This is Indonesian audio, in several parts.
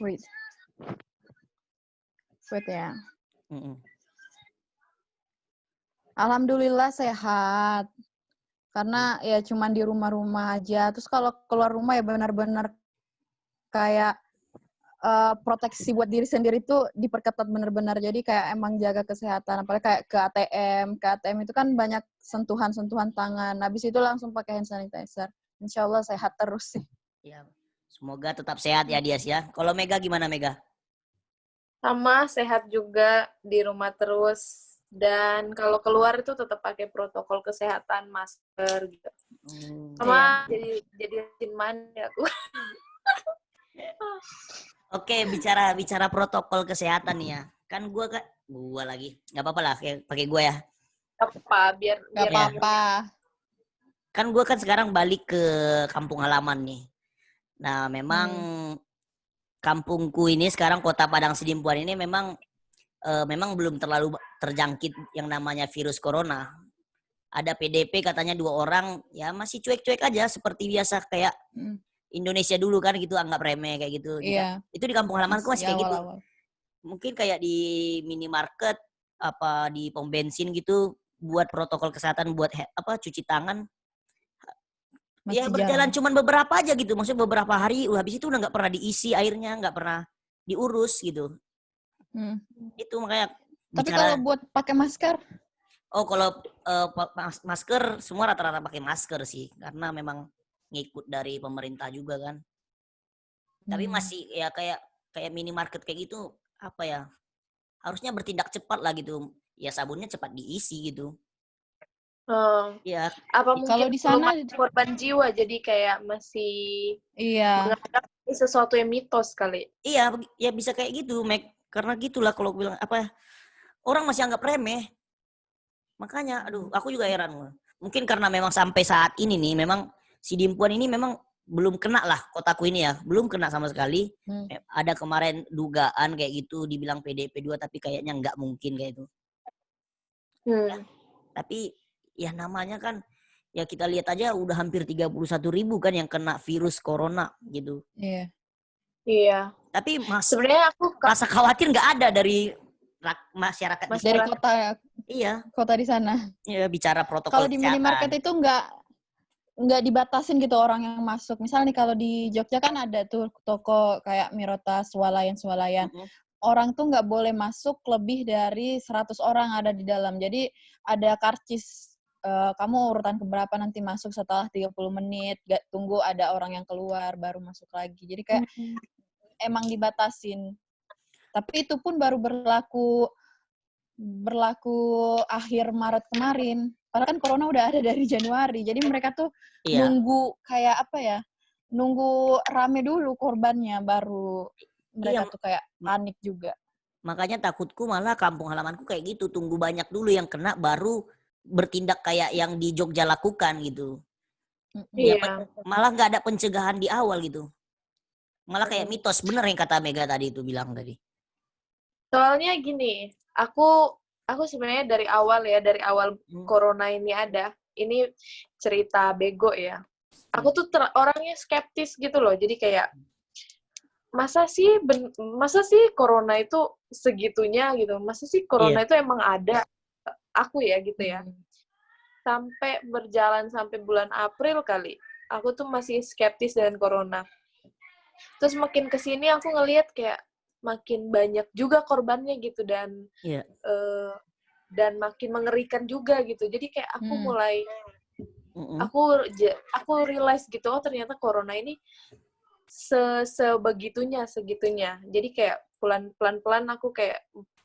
Wait ya. Alhamdulillah sehat. Karena ya cuman di rumah-rumah aja. Terus kalau keluar rumah ya benar-benar kayak proteksi buat diri sendiri tuh diperketat benar-benar. Jadi kayak emang jaga kesehatan. Apalagi kayak ke ATM. Ke ATM itu kan banyak sentuhan-sentuhan tangan. Habis itu langsung pakai hand sanitizer. Insya Allah sehat terus sih. Ya, semoga tetap sehat ya Dias ya. Kalau Mega gimana Mega? Sama, sehat juga, di rumah terus. Dan kalau keluar itu tetap pakai protokol kesehatan, masker gitu. Sama jadi rajin mandi aku. Oke, bicara protokol kesehatan nih ya. Kan gue lagi. Nggak apa-apa lah, pakai gue ya. Biar apa-apa. Kan gue kan sekarang balik ke kampung halaman nih. Nah, memang kampungku ini sekarang Kota Padang Sidimpuan ini memang belum terlalu terjangkit yang namanya virus corona. Ada PDP katanya 2 orang, ya masih cuek-cuek aja seperti biasa kayak Indonesia dulu kan gitu, anggap remeh kayak gitu. Iya. Itu di kampung halamanku masih kayak gitu. Awal-awal. Mungkin kayak di minimarket apa di pom bensin gitu buat protokol kesehatan buat cuci tangan. Masih ya berjalan cuman beberapa aja gitu, maksudnya beberapa hari habis itu udah nggak pernah diisi airnya, nggak pernah diurus gitu. Itu makanya Tapi kalau buat pakai masker? Oh, kalau masker semua rata-rata pakai masker sih, karena memang ngikut dari pemerintah juga kan. Tapi masih ya kayak minimarket kayak gitu apa ya? Harusnya bertindak cepat lah gitu. Ya sabunnya cepat diisi gitu. Ya. Apa mungkin kalau di sana korban jiwa jadi kayak masih menganggap ini sesuatu yang mitos kali. Iya, ya bisa kayak gitu, Meg. Karena gitulah kalau bilang orang masih anggap remeh. Makanya aku juga heran. Mungkin karena memang sampai saat ini nih memang Sidimpuan ini memang belum kena lah kotaku ini ya, belum kena sama sekali. Ada kemarin dugaan kayak gitu dibilang PDP 2 tapi kayaknya nggak mungkin kayak itu. Ya, tapi ya namanya kan ya kita lihat aja udah hampir 31.000 kan yang kena virus corona gitu. Iya. Tapi sebenarnya aku rasa khawatir nggak ada dari masyarakat dari kota. Iya. Kota di sana. Iya, bicara protokol kalau di minimarket itu nggak dibatasin gitu orang yang masuk. Misal nih kalau di Jogja kan ada tuh toko kayak Mirota, Swalayan. Orang tuh nggak boleh masuk lebih dari 100 orang ada di dalam. Jadi ada karcis kamu urutan keberapa nanti masuk setelah 30 menit. Gak tunggu ada orang yang keluar baru masuk lagi. Jadi kayak emang dibatasin. Tapi itu pun baru berlaku akhir Maret kemarin. Padahal kan corona udah ada dari Januari. Jadi mereka tuh nunggu kayak nunggu rame dulu korbannya baru mereka tuh kayak panik juga. Makanya takutku malah kampung halamanku kayak gitu, tunggu banyak dulu yang kena baru bertindak kayak yang di Jogja lakukan gitu. Malah nggak ada pencegahan di awal gitu. Malah kayak mitos, bener yang kata Mega tadi itu bilang tadi. Soalnya gini, aku sebenarnya dari awal corona ini ada, ini cerita bego ya. Aku tuh orangnya skeptis gitu loh. Jadi kayak masa sih corona itu segitunya gitu. Masa sih corona itu emang ada? Aku ya gitu ya. Sampai berjalan sampai bulan April kali. Aku tuh masih skeptis dengan corona. Terus makin kesini aku ngelihat kayak makin banyak juga korbannya gitu dan makin mengerikan juga gitu. Jadi kayak aku mulai aku realize gitu, oh ternyata corona ini segitunya. Jadi kayak pelan-pelan aku kayak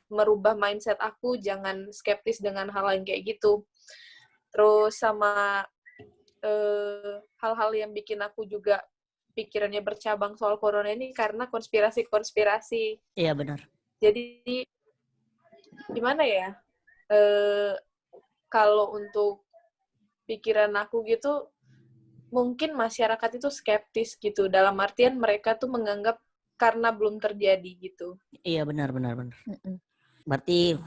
merubah mindset aku, jangan skeptis dengan hal yang kayak gitu. Terus sama hal-hal yang bikin aku juga pikirannya bercabang soal corona ini karena konspirasi. Iya benar. Jadi gimana ya? Kalau untuk pikiran aku gitu, mungkin masyarakat itu skeptis gitu. Dalam artian mereka tuh menganggap karena belum terjadi gitu. Iya benar. Berarti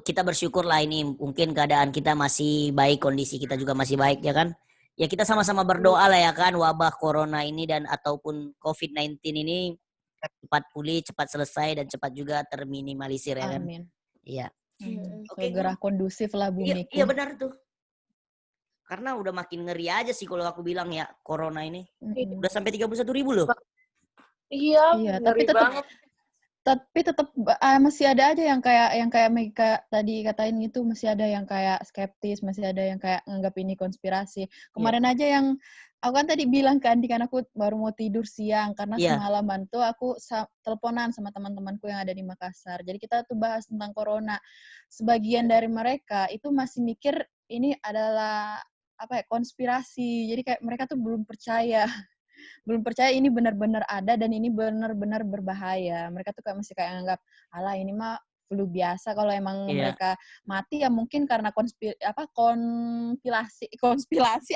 kita bersyukur lah ini mungkin keadaan kita masih baik, kondisi kita juga masih baik ya kan? Ya kita sama-sama berdoa lah ya kan, wabah corona ini dan ataupun COVID-19 ini cepat pulih, cepat selesai, dan cepat juga terminimalisir ya kan. Amin. Iya. Oke, Segera kondusif lah bumiku. Iya benar tuh. Karena udah makin ngeri aja sih kalau aku bilang ya, corona ini. Udah sampai 31.000 loh. Iya, ngeri banget. Tapi tetap masih ada aja yang kayak Mega tadi katain gitu, masih ada yang kayak skeptis, masih ada yang kayak nganggap ini konspirasi. Kemarin aja yang aku kan tadi bilang kan aku baru mau tidur siang karena semalaman tuh aku teleponan sama teman-temanku yang ada di Makassar. Jadi kita tuh bahas tentang corona. Sebagian dari mereka itu masih mikir ini adalah konspirasi. Jadi kayak mereka tuh belum percaya ini benar-benar ada dan ini benar-benar berbahaya. Mereka tuh masih kayak anggap, alah ini mah flu biasa. Kalau emang mereka mati ya mungkin karena konspirasi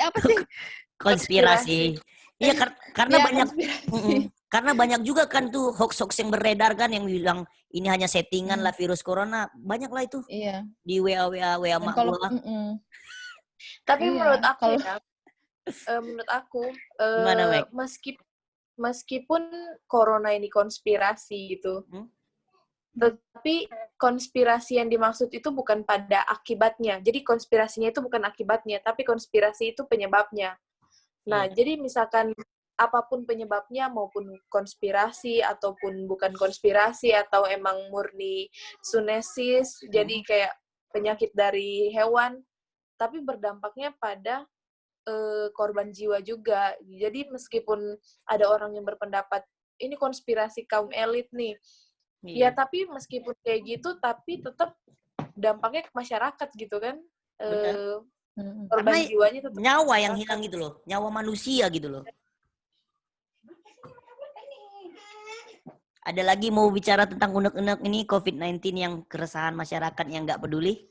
apa sih? Konspirasi. Iya karena banyak karena banyak juga kan tuh hoax-hoax yang beredar kan yang bilang ini hanya settingan lah virus corona. Banyak lah itu. Iya. Di WA mak gua. Tapi menurut aku meskipun corona ini konspirasi gitu, tapi konspirasi yang dimaksud itu bukan pada akibatnya. Jadi konspirasinya itu bukan akibatnya, tapi konspirasi itu penyebabnya. Nah, jadi misalkan apapun penyebabnya, maupun konspirasi ataupun bukan konspirasi atau emang murni zoonosis, jadi kayak penyakit dari hewan, tapi berdampaknya pada korban jiwa juga. Jadi meskipun ada orang yang berpendapat ini konspirasi kaum elit nih, ya tapi meskipun kayak gitu, tapi tetap dampaknya ke masyarakat gitu kan. Korban jiwanya tetap nyawa yang hilang gitu loh, nyawa manusia gitu loh. Ada lagi mau bicara tentang unek-unek ini COVID-19 yang keresahan masyarakat yang nggak peduli?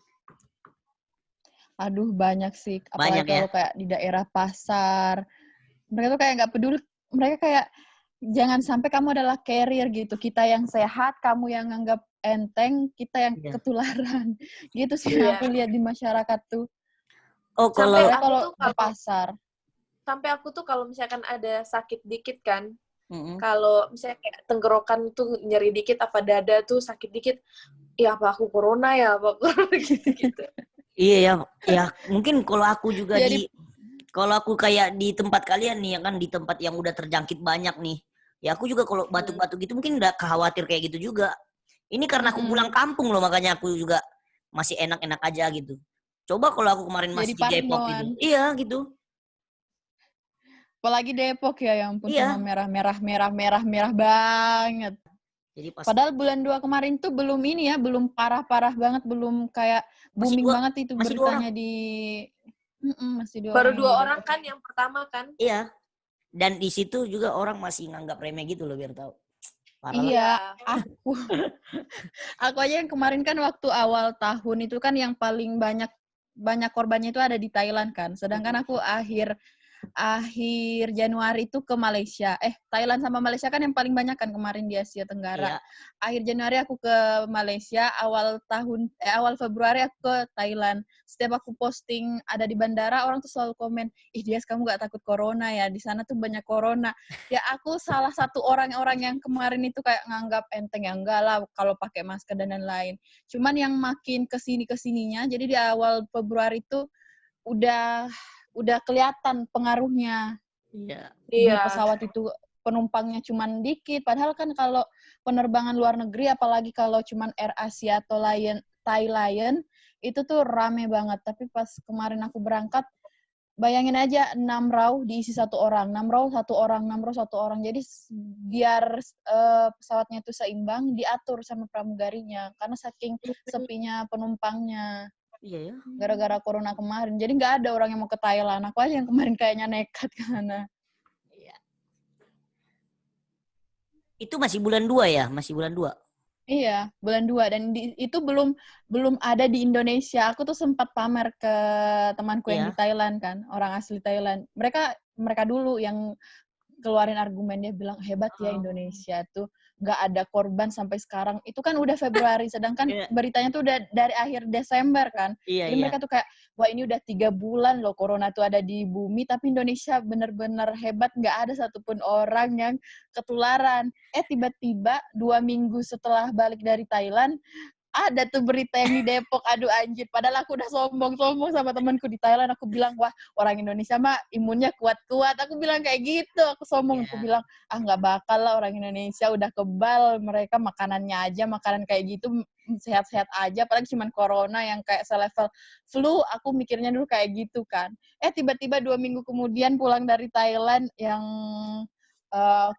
Aduh banyak sih, apalagi kalau kayak di daerah pasar, mereka tuh kayak nggak peduli, mereka kayak jangan sampai kamu adalah carrier gitu, kita yang sehat, kamu yang nganggap enteng, kita yang ketularan, gitu sih yang aku lihat di masyarakat tuh. Oh kalau di pasar, sampai aku tuh kalau misalkan ada sakit dikit kan, kalau misalnya kayak tenggorokan tuh nyeri dikit, apa dada tuh sakit dikit, ya apa aku corona ya, apa corona gitu. Iya ya mungkin kalau aku juga kalau aku kayak di tempat kalian nih ya kan, di tempat yang udah terjangkit banyak nih, ya aku juga kalau batuk-batuk gitu mungkin udah khawatir kayak gitu juga. Ini karena aku pulang kampung loh, makanya aku juga masih enak-enak aja gitu. Coba kalau aku kemarin masih di Depok gitu, iya gitu. Apalagi Depok ya, yang ampun semua merah banget. Jadi padahal bulan 2 kemarin tuh belum ini ya, belum parah-parah banget, belum kayak booming banget itu beritanya di masih 2 baru 2 orang kan yang pertama kan. Iya. Dan di situ juga orang masih nganggap remeh gitu loh, biar tahu. Parah iya, aku aja yang kemarin kan waktu awal tahun itu kan yang paling banyak korbannya itu ada di Thailand kan. Sedangkan aku akhir Januari itu ke Malaysia. Thailand sama Malaysia kan yang paling banyak kan kemarin di Asia Tenggara. Iya. Akhir Januari aku ke Malaysia, awal Februari aku ke Thailand. Setiap aku posting ada di bandara, orang tuh selalu komen, Dias kamu gak takut corona ya? Di sana tuh banyak corona. Ya aku salah satu orang-orang yang kemarin itu kayak nganggap enteng, ya enggak lah kalau pakai masker dan lain-lain. Cuman yang makin kesininya, jadi di awal Februari itu udah kelihatan pengaruhnya. Iya. Di pesawat itu penumpangnya cuman dikit. Padahal kan kalau penerbangan luar negeri, apalagi kalau cuman Air Asia atau Thai Lion, itu tuh rame banget. Tapi pas kemarin aku berangkat, bayangin aja 6 row diisi 1 orang. 6 row 1 orang, 6 row 1 orang. Jadi biar pesawatnya itu seimbang, diatur sama pramugarinya. Karena saking sepinya penumpangnya. Iya ya. Gara-gara corona kemarin. Jadi nggak ada orang yang mau ke Thailand. Aku aja yang kemarin kayaknya nekat ke sana. Iya. Itu masih bulan 2 ya? Masih bulan 2? Iya, bulan 2. Dan itu belum ada di Indonesia. Aku tuh sempat pamer ke temanku yang di Thailand kan. Orang asli Thailand. Mereka dulu yang keluarin argumen, dia bilang hebat ya Indonesia tuh nggak ada korban sampai sekarang. Itu kan udah Februari, sedangkan beritanya tuh udah dari akhir Desember kan. Jadi mereka tuh kayak, wah ini udah 3 bulan loh corona tuh ada di bumi, tapi Indonesia bener-bener hebat, nggak ada satupun orang yang ketularan. Tiba-tiba 2 minggu setelah balik dari Thailand, ada tuh berita yang di Depok, aduh anjir. Padahal aku udah sombong-sombong sama temanku di Thailand. Aku bilang, wah orang Indonesia mah imunnya kuat-kuat. Aku bilang kayak gitu, aku sombong. Aku bilang, nggak bakal lah orang Indonesia udah kebal. Mereka makanannya aja, makanan kayak gitu sehat-sehat aja. Apalagi cuman corona yang kayak selevel flu. Aku mikirnya dulu kayak gitu kan. Tiba-tiba 2 minggu kemudian pulang dari Thailand yang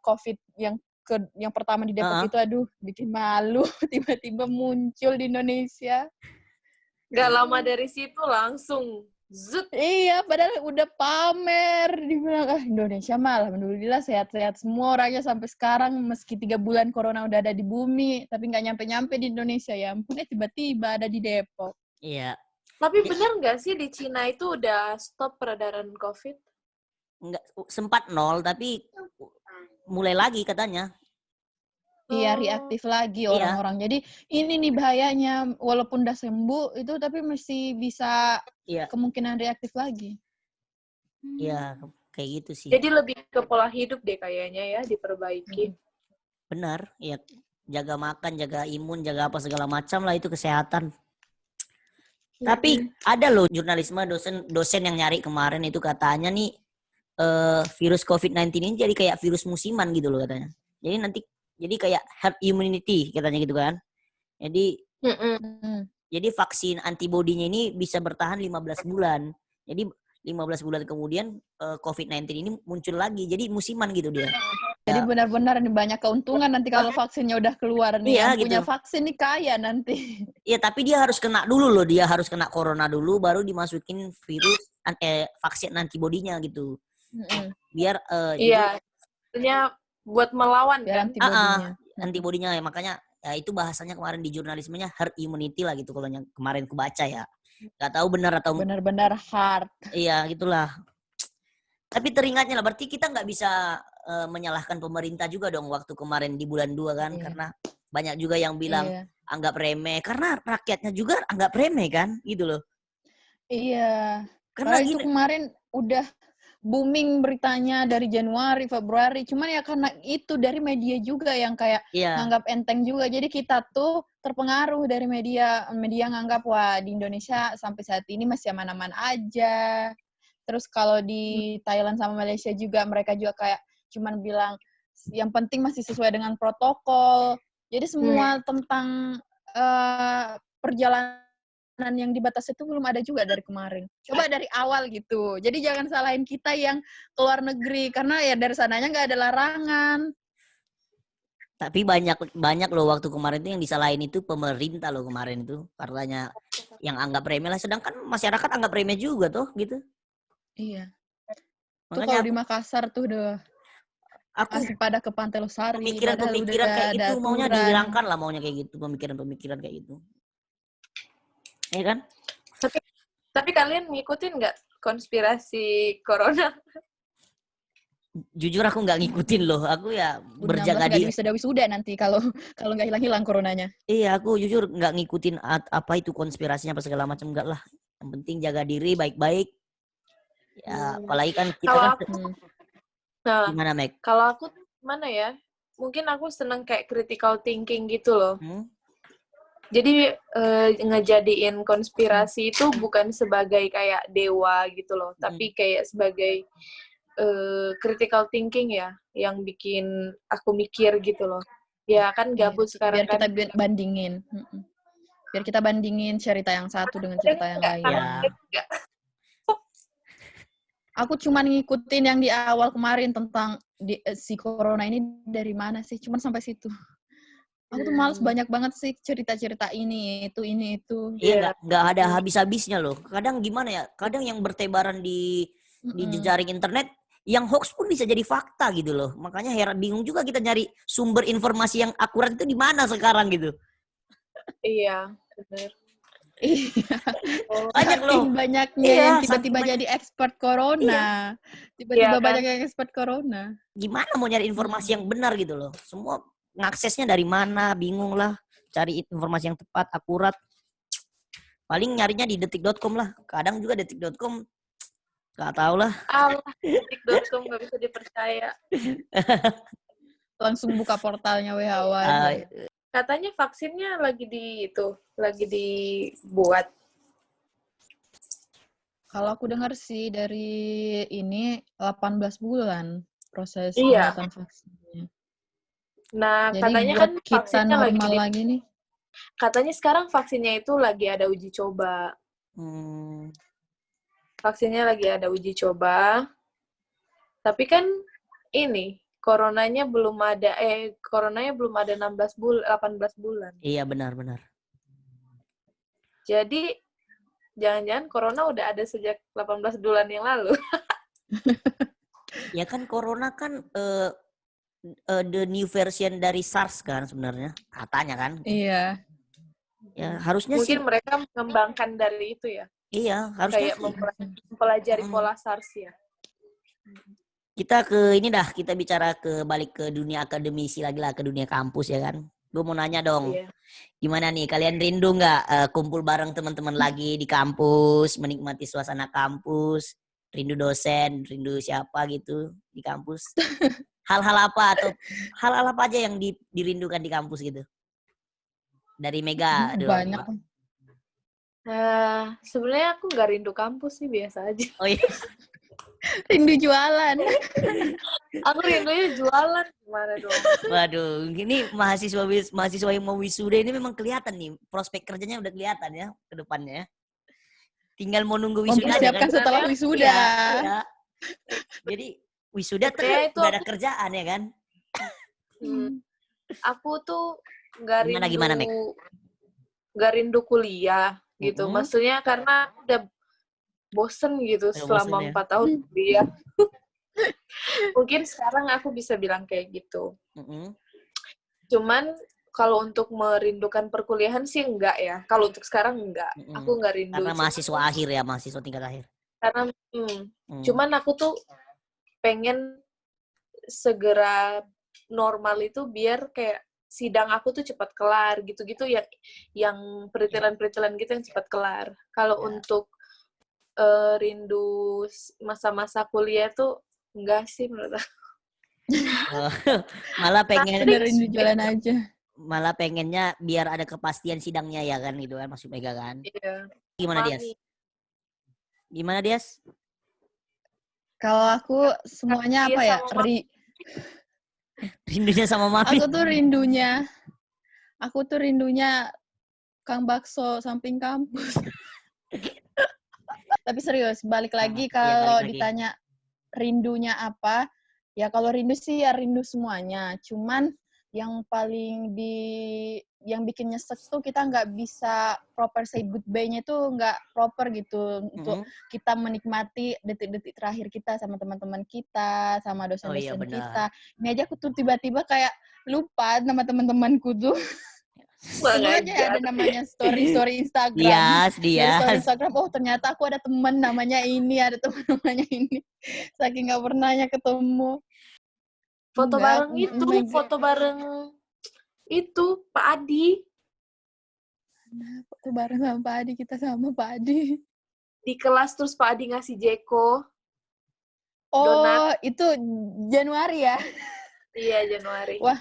COVID yang pertama di Depok itu, aduh bikin malu, tiba-tiba muncul di Indonesia. Gak lama dari situ langsung zut. Iya, padahal udah pamer, dibilang Indonesia malah alhamdulillah sehat-sehat semua orangnya sampai sekarang, meski 3 bulan corona udah ada di bumi, tapi nggak nyampe-nyampe di Indonesia, ya ampun, tiba-tiba ada di Depok. Iya. Tapi bener nggak sih di Cina itu udah stop peredaran COVID? Enggak, sempat 0, tapi mulai lagi katanya. Iya, reaktif lagi orang-orang. Jadi ini nih bahayanya, walaupun udah sembuh itu tapi masih bisa kemungkinan reaktif lagi. Iya, kayak gitu sih. Jadi lebih ke pola hidup deh kayaknya ya, diperbaiki. Benar, ya jaga makan, jaga imun, jaga apa segala macam lah, itu kesehatan. Tapi ada loh jurnalisme, dosen yang nyari kemarin itu katanya nih virus COVID-19 ini jadi kayak virus musiman gitu loh katanya. Jadi kayak herd immunity katanya gitu kan. Jadi vaksin antibodinya ini bisa bertahan 15 bulan. Jadi 15 bulan kemudian COVID-19 ini muncul lagi. Jadi musiman gitu dia. Jadi benar-benar nih banyak keuntungan nanti kalau vaksinnya udah keluar nih. Yang punya vaksin nih kaya nanti. Iya, tapi dia harus kena dulu loh. Dia harus kena corona dulu baru dimasukin virus vaksin antibodinya gitu. Biar Sebenarnya buat melawan kan antibodinya ya, makanya ya itu bahasanya kemarin di jurnalismenya herd immunity lah gitu kalau yang kemarin aku baca ya. Gak tahu benar atau benar-benar hard. Iya, gitulah. Tapi teringatnya lah, berarti kita nggak bisa menyalahkan pemerintah juga dong waktu kemarin di bulan 2 kan, karena banyak juga yang bilang anggap remeh, karena rakyatnya juga anggap remeh kan, gitu loh. Iya. Karena itu kemarin udah booming beritanya dari Januari, Februari. Cuman ya karena itu dari media juga yang kayak nganggap enteng juga. Jadi kita tuh terpengaruh dari media. Media nganggap, wah di Indonesia sampai saat ini masih aman-aman aja. Terus kalau di Thailand sama Malaysia juga, mereka juga kayak cuman bilang, yang penting masih sesuai dengan protokol. Jadi semua tentang perjalanan yang dibatasi itu belum ada juga dari kemarin. Coba dari awal gitu. Jadi jangan salahin kita yang keluar negeri karena ya dari sananya nggak ada larangan. Tapi banyak loh waktu kemarin itu yang disalahin itu pemerintah loh kemarin itu, katanya yang anggap remeh lah, sedangkan masyarakat anggap remeh juga tuh gitu. Iya. Tuh kalau di Makassar tuh udah masih pada ke Pantai Losari. Pemikiran kayak gitu maunya dihilangkan lah, maunya kayak gitu, pemikiran kayak gitu. Iya kan? Tapi kalian ngikutin nggak konspirasi corona? Jujur aku nggak ngikutin loh. Aku ya berjaga diri. Wisuda nanti kalau nggak hilang coronanya. Iya, aku jujur nggak ngikutin apa itu konspirasinya apa segala macam, enggak lah. Yang penting jaga diri baik-baik. Ya, apalagi kan kita kalau kan. Gimana, Meg? Kalau aku mana ya? Mungkin aku seneng kayak critical thinking gitu loh. Jadi ngejadiin konspirasi itu bukan sebagai kayak dewa gitu loh, tapi kayak sebagai critical thinking ya, yang bikin aku mikir gitu loh. Ya kan gabut sekarang biar kita bandingin. Biar kita bandingin cerita yang satu dengan cerita yang lain. Ya. Aku cuma ngikutin yang di awal kemarin tentang si corona ini dari mana sih, cuman sampai situ. Aku tuh males banyak banget sih cerita-cerita ini itu. Iya, nggak ada habis-habisnya loh. Kadang gimana ya? Kadang yang bertebaran di jejaring internet, yang hoax pun bisa jadi fakta gitu loh. Makanya bingung juga kita nyari sumber informasi yang akurat itu di mana sekarang gitu. Iya, benar. Iya. Banyak loh. Saking banyaknya Iya, yang saking tiba-tiba banyak. jadi expert corona. Tiba-tiba Iya, kan? banyak yang expert corona. Gimana mau nyari informasi yang benar gitu loh. Semua ngaksesnya dari mana, bingung lah. Cari informasi yang tepat, akurat. Paling nyarinya di detik.com lah. Kadang juga detik.com gak tahu lah. Allah, detik.com nggak bisa dipercaya. Langsung buka portalnya WHO aja. Katanya vaksinnya lagi dibuat. Kalau aku dengar sih dari ini 18 bulan proses Iya. pembuatan vaksinnya. Nah, Jadi katanya buat kan kita vaksinnya normal lagi nih. katanya sekarang vaksinnya itu lagi ada uji coba. Vaksinnya lagi ada uji coba. Tapi kan ini coronanya belum ada 18 bulan. Iya, benar-benar. Jadi jangan-jangan corona udah ada sejak 18 bulan yang lalu. Ya kan corona kan the new version dari SARS kan sebenarnya. Katanya kan. Iya. Ya, harusnya Mungkin sih. mereka mengembangkan dari itu ya. Iya, harusnya Kayak mempelajari pola SARS ya. kita bicara balik ke dunia akademisi lagi lah, ke dunia kampus ya kan. Gue mau nanya dong, gimana nih kalian rindu nggak kumpul bareng teman-teman lagi di kampus, menikmati suasana kampus, rindu dosen, rindu siapa gitu di kampus? Hal-hal apa aja yang dirindukan di kampus gitu? Dari Mega dulu. Banyak. Sebenarnya aku nggak rindu kampus sih, biasa aja. Oh iya. Rindu jualan. Aku rindunya jualan, gimana dong? Waduh, ini mahasiswa yang mau wisuda ini memang kelihatan nih, prospek kerjanya udah kelihatan ya ke depannya. Tinggal mau nunggu wisuda aja kan. Setelah wisuda. Iya. Jadi wisuda terus udah ada kerjaan ya kan. Aku tuh nggak rindu kuliah gitu. Maksudnya karena udah bosen gitu selama 4 tahun kuliah. Mungkin sekarang aku bisa bilang kayak gitu. Cuman kalau untuk merindukan perkuliahan sih enggak ya. Kalau untuk sekarang enggak. Aku enggak rindu. Karena mahasiswa akhir ya, mahasiswa tingkat akhir. Karena cuman aku tuh pengen segera normal itu biar kayak sidang aku tuh cepat kelar gitu-gitu, yang peritilan-peritilan gitu yang cepat kelar. Kalau untuk rindu masa-masa kuliah tuh enggak sih menurut aku. Malah pengen rindu jalan aja. Malah pengennya biar ada kepastian sidangnya ya kan gitu kan, maksud Mega kan. Iya. Gimana Dias? Kalau aku semuanya apa ya? Rindunya sama Mami. Aku tuh rindunya Kang Bakso samping kampus. Tapi serius, balik lagi kalau ditanya rindunya apa, ya kalau rindu sih ya rindu semuanya. Cuman yang paling yang bikin nyesek tuh kita nggak bisa proper say goodbye-nya tuh nggak proper gitu untuk kita menikmati detik-detik terakhir kita sama teman-teman kita, sama dosen-dosen kita. Ini aja aku tuh tiba-tiba kayak lupa nama teman-temanku tuh. Sebenarnya ada namanya story Instagram. Story Instagram, oh ternyata aku ada teman namanya ini, ada teman namanya ini. Saking nggak pernahnya ketemu. Foto bareng itu Pak Adi. Foto bareng sama Pak Adi, kita sama Pak Adi. Di kelas terus Pak Adi ngasih Jeko. Oh, itu Januari ya? Iya, Januari. Wah,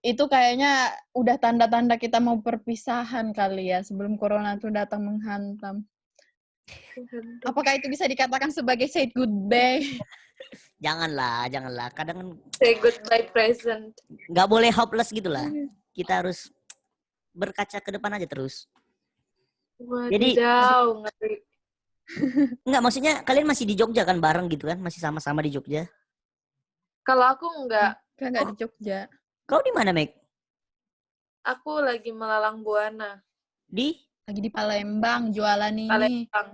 itu kayaknya udah tanda-tanda kita mau perpisahan kali ya, sebelum corona tuh datang menghantam. Apakah itu bisa dikatakan sebagai say goodbye? Janganlah. Kadang kan say goodbye present. Nggak boleh hopeless gitu lah. Kita harus berkaca ke depan aja terus. Jadi enggak, maksudnya kalian masih di Jogja kan bareng gitu kan? Masih sama-sama di Jogja? Kalau aku enggak. Enggak di Jogja. Kau di mana, Meg? Aku lagi melalang buana. Lagi di Palembang jualan ini. Palembang.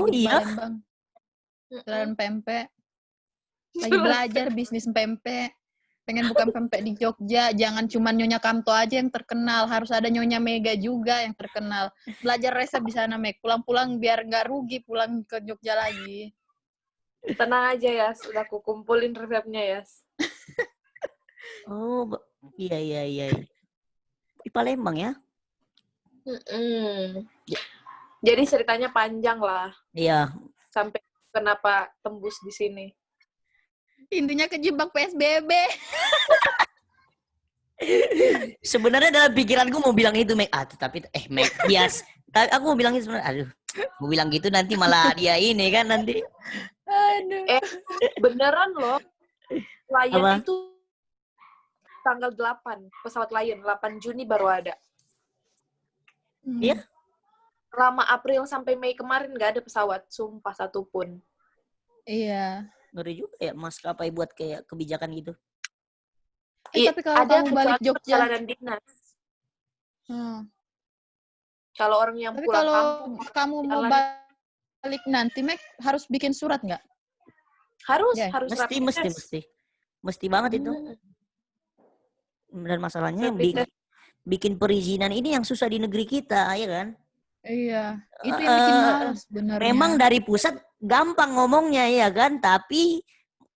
Di Palembang. Jualan pempek. Lagi belajar bisnis pempek. Pengen buka pempek di Jogja, jangan cuma Nyonya Kamto aja yang terkenal, harus ada Nyonya Mega juga yang terkenal. Belajar resep di sana, Mek. Pulang-pulang biar nggak rugi pulang ke Jogja lagi. Tenang aja ya, sudah aku kumpulin resepnya ya. Oh, iya. Di Palembang ya? Jadi ceritanya panjang lah. Iya. Sampai kenapa tembus di sini. Intinya kejebak PSBB. Sebenarnya dalam pikiranku mau bilang itu, Mek. Tapi Mek, bias. Tapi aku mau bilang itu sebenarnya. Aduh, mau bilang gitu nanti malah dia ini kan nanti. Aduh. Beneran loh. Lion Apa? itu tanggal 8. Pesawat Lion, 8 Juni baru ada. Iya? Lama April sampai Mei kemarin nggak ada pesawat. Sumpah satupun. Iya. Ngeri juga ya maskapai buat kayak kebijakan gitu. Tapi kalau ada kamu balik Jogja, perjalanan dinas. Kalau orang yang tapi pulang kalau kampung, kamu mau balik nanti, Mek, harus bikin surat nggak? Harus Mesti banget itu. Dan masalahnya yang bikin perizinan ini yang susah di negeri kita, ya kan? Iya, itu yang bikin males sebenarnya. Memang dari pusat gampang ngomongnya ya kan, tapi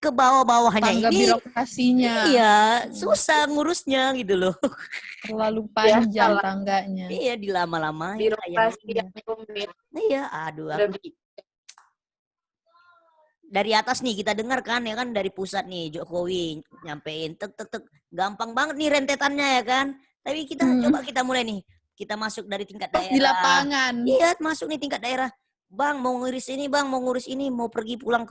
ke bawah-bawahnya Tangga ini birokrasinya. Iya, susah ngurusnya gitu loh. Terlalu panjang tangganya. Iya, dilama-lamain. Birokrasi yang rumit. Iya, aduh. Dari atas nih kita dengar kan ya kan, dari pusat nih Jokowi nyampein tek gampang banget nih rentetannya ya kan. Tapi kita coba kita mulai nih. Kita masuk dari tingkat daerah. Di lapangan. Iya, masuk nih tingkat daerah. Bang, mau ngurus ini, Bang, mau ngurus ini, mau pergi pulang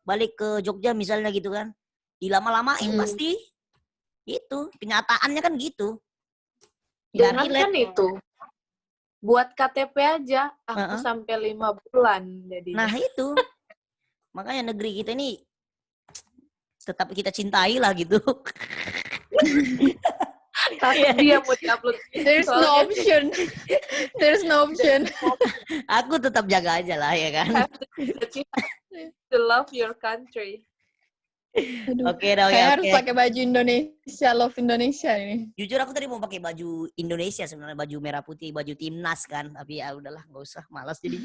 balik ke Jogja misalnya gitu kan. Dilama-lamain pasti. Itu, kenyataannya kan gitu. Jangan kan itu. Buat KTP aja, aku sampai 5 bulan jadinya. Nah, itu. Makanya negeri kita ini tetap kita cintai lah gitu. Tapi dia mau diupload. There's no option. Aku tetap jaga aja lah ya kan. To love your country. Oke. Harus pakai baju Indonesia, love Indonesia ini. Jujur aku tadi mau pakai baju Indonesia sebenarnya, baju merah putih, baju timnas kan. Tapi ya udahlah, nggak usah, malas jadi.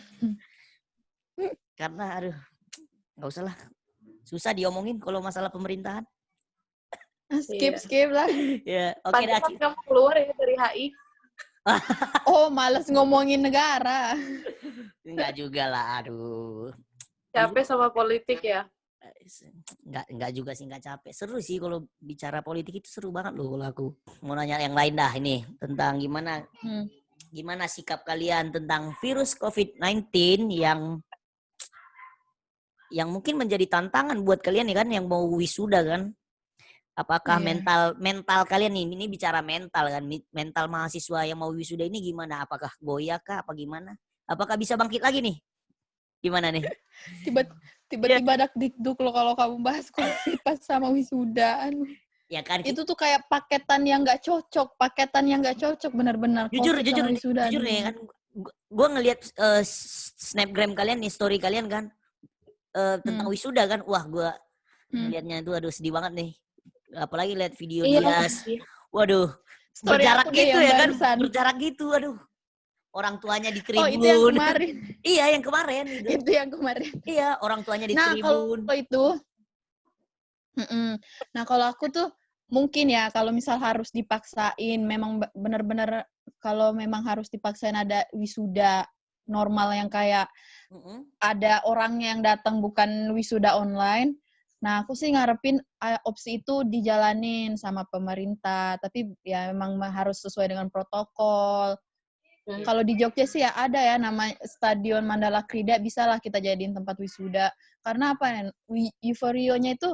Karena aduh, nggak usah lah. Susah diomongin kalau masalah pemerintahan. Skip lah. Ya, oke dah. Kamu keluar ya dari HI. Oh, malas ngomongin negara. Enggak juga lah, aduh. Capek sama politik ya? Enggak juga sih, enggak capek. Seru sih kalau bicara politik itu, seru banget loh kalau aku. Mau nanya yang lain dah ini tentang gimana sikap kalian tentang virus COVID-19 yang mungkin menjadi tantangan buat kalian ya kan, yang mau wisuda kan. Apakah mental kalian ini bicara mental kan, mental mahasiswa yang mau wisuda ini gimana? Apakah goyah kah? Apa gimana? Apakah bisa bangkit lagi nih? Gimana nih? Tiba-tiba dak-dikduk loh kalau kamu bahas COVID pas sama wisuda. Ya kan? Itu tuh kayak paketan yang nggak cocok, benar-benar. Jujur nih kan, gue ngelihat snapgram kalian nih, story kalian kan tentang wisuda kan, wah gue liatnya itu aduh sedih banget nih. Apalagi lihat video dia, waduh, berjarak gitu ya kan, berjarak gitu, aduh. Orang tuanya di tribun. Oh, itu yang kemarin. Iya, yang kemarin. Gitu. Itu yang kemarin. Iya, orang tuanya di tribun. Nah, kalau itu, nah kalau aku tuh mungkin ya, kalau misal harus dipaksain, memang benar-benar kalau memang harus dipaksain ada wisuda normal yang kayak ada orang yang datang bukan wisuda online. Nah, aku sih ngarepin opsi itu dijalanin sama pemerintah, tapi ya memang harus sesuai dengan protokol. Kalau di Jogja sih ya ada ya nama Stadion Mandala Krida, bisa lah kita jadiin tempat wisuda. Karena apa ya, euforionya itu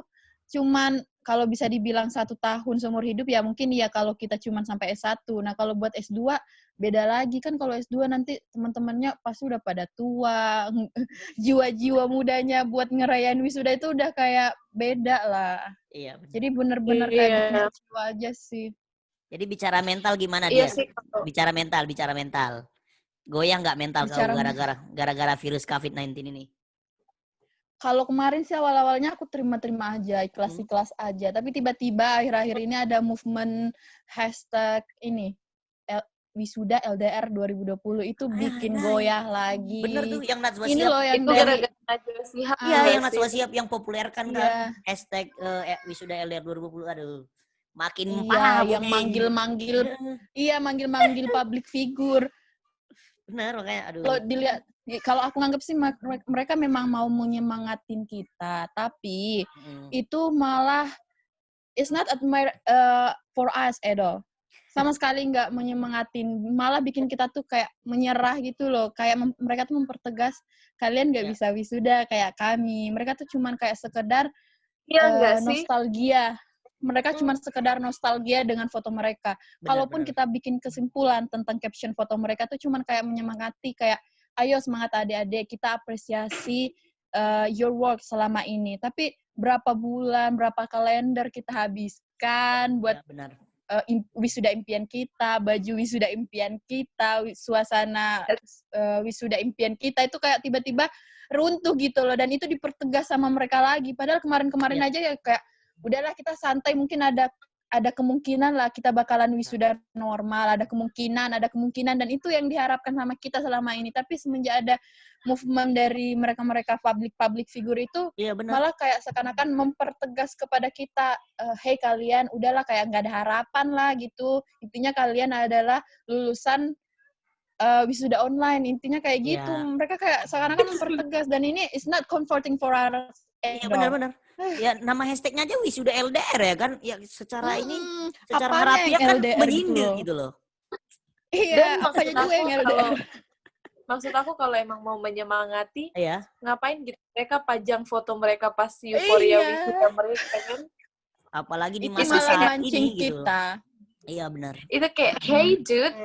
cuman kalau bisa dibilang 1 tahun seumur hidup ya mungkin ya kalau kita cuman sampai S1. Nah kalau buat S2 beda lagi kan, kalau S2 nanti teman-temannya pasti udah pada tua, jiwa-jiwa mudanya buat ngerayain wisuda itu udah kayak beda lah. Iya. Bener. Jadi bener-bener kayak gitu aja sih. Jadi bicara mental gimana dia? Bicara mental. Goyang nggak mental kau gara-gara virus COVID-19 ini? Kalau kemarin sih awal-awalnya aku terima-terima aja, ikhlas-ikhlas aja. Tapi tiba-tiba akhir-akhir ini ada movement hashtag ini, wisuda LDR 2020 itu bikin goyah lagi. Bener tuh yang Najwa ini Shihab. loh yang itu dari gara-gara Najwa Shihab. Iya, yang Najwa Shihab yang populerkan Iya. kan hashtag wisuda LDR 2020. Aduh, makin Iya, parah yang manggil-manggil. Iya, manggil-manggil public figure. Bener, makanya aduh. Kalau dilihat, kalau aku nganggap sih mereka memang mau menyemangatin kita, tapi itu malah it's not admire for us at all. Sama sekali nggak menyemangatin, malah bikin kita tuh kayak menyerah gitu loh. Kayak mereka tuh mempertegas kalian nggak bisa wisuda kayak kami. Mereka tuh cuman kayak sekedar nostalgia. Mereka cuma sekedar nostalgia dengan foto mereka. Kalaupun kita bikin kesimpulan tentang caption foto mereka tuh cuman kayak menyemangati, kayak ayo semangat adik-adik, kita apresiasi your work selama ini. Tapi berapa bulan, berapa kalender kita habiskan buat wisuda impian kita, baju wisuda impian kita, suasana wisuda impian kita itu kayak tiba-tiba runtuh gitu loh. Dan itu dipertegas sama mereka lagi. Padahal kemarin-kemarin aja ya kayak udahlah kita santai, mungkin ada kemungkinan lah kita bakalan wisuda normal, ada kemungkinan, dan itu yang diharapkan sama kita selama ini. Tapi semenjak ada movement dari mereka public figure itu, malah kayak seakan-akan mempertegas kepada kita, hey kalian, udahlah kayak nggak ada harapan lah gitu. Intinya kalian adalah lulusan wisuda online, intinya kayak gitu. Mereka kayak seakan-akan mempertegas, dan ini is not comforting for us. Iya benar-benar. Ya nama hashtagnya aja wisuda LDR ya kan. Ya secara ini, secara harafiah kan menyindir gitu loh. Iya, apanya juga yang LDR. Maksud aku kalau emang mau menyemangati, ngapain gitu? Mereka pajang foto mereka pas euforia wisuda mereka kan. Apalagi di masa saat ini gitu. Kita. Iya benar. Itu kayak, hey dude,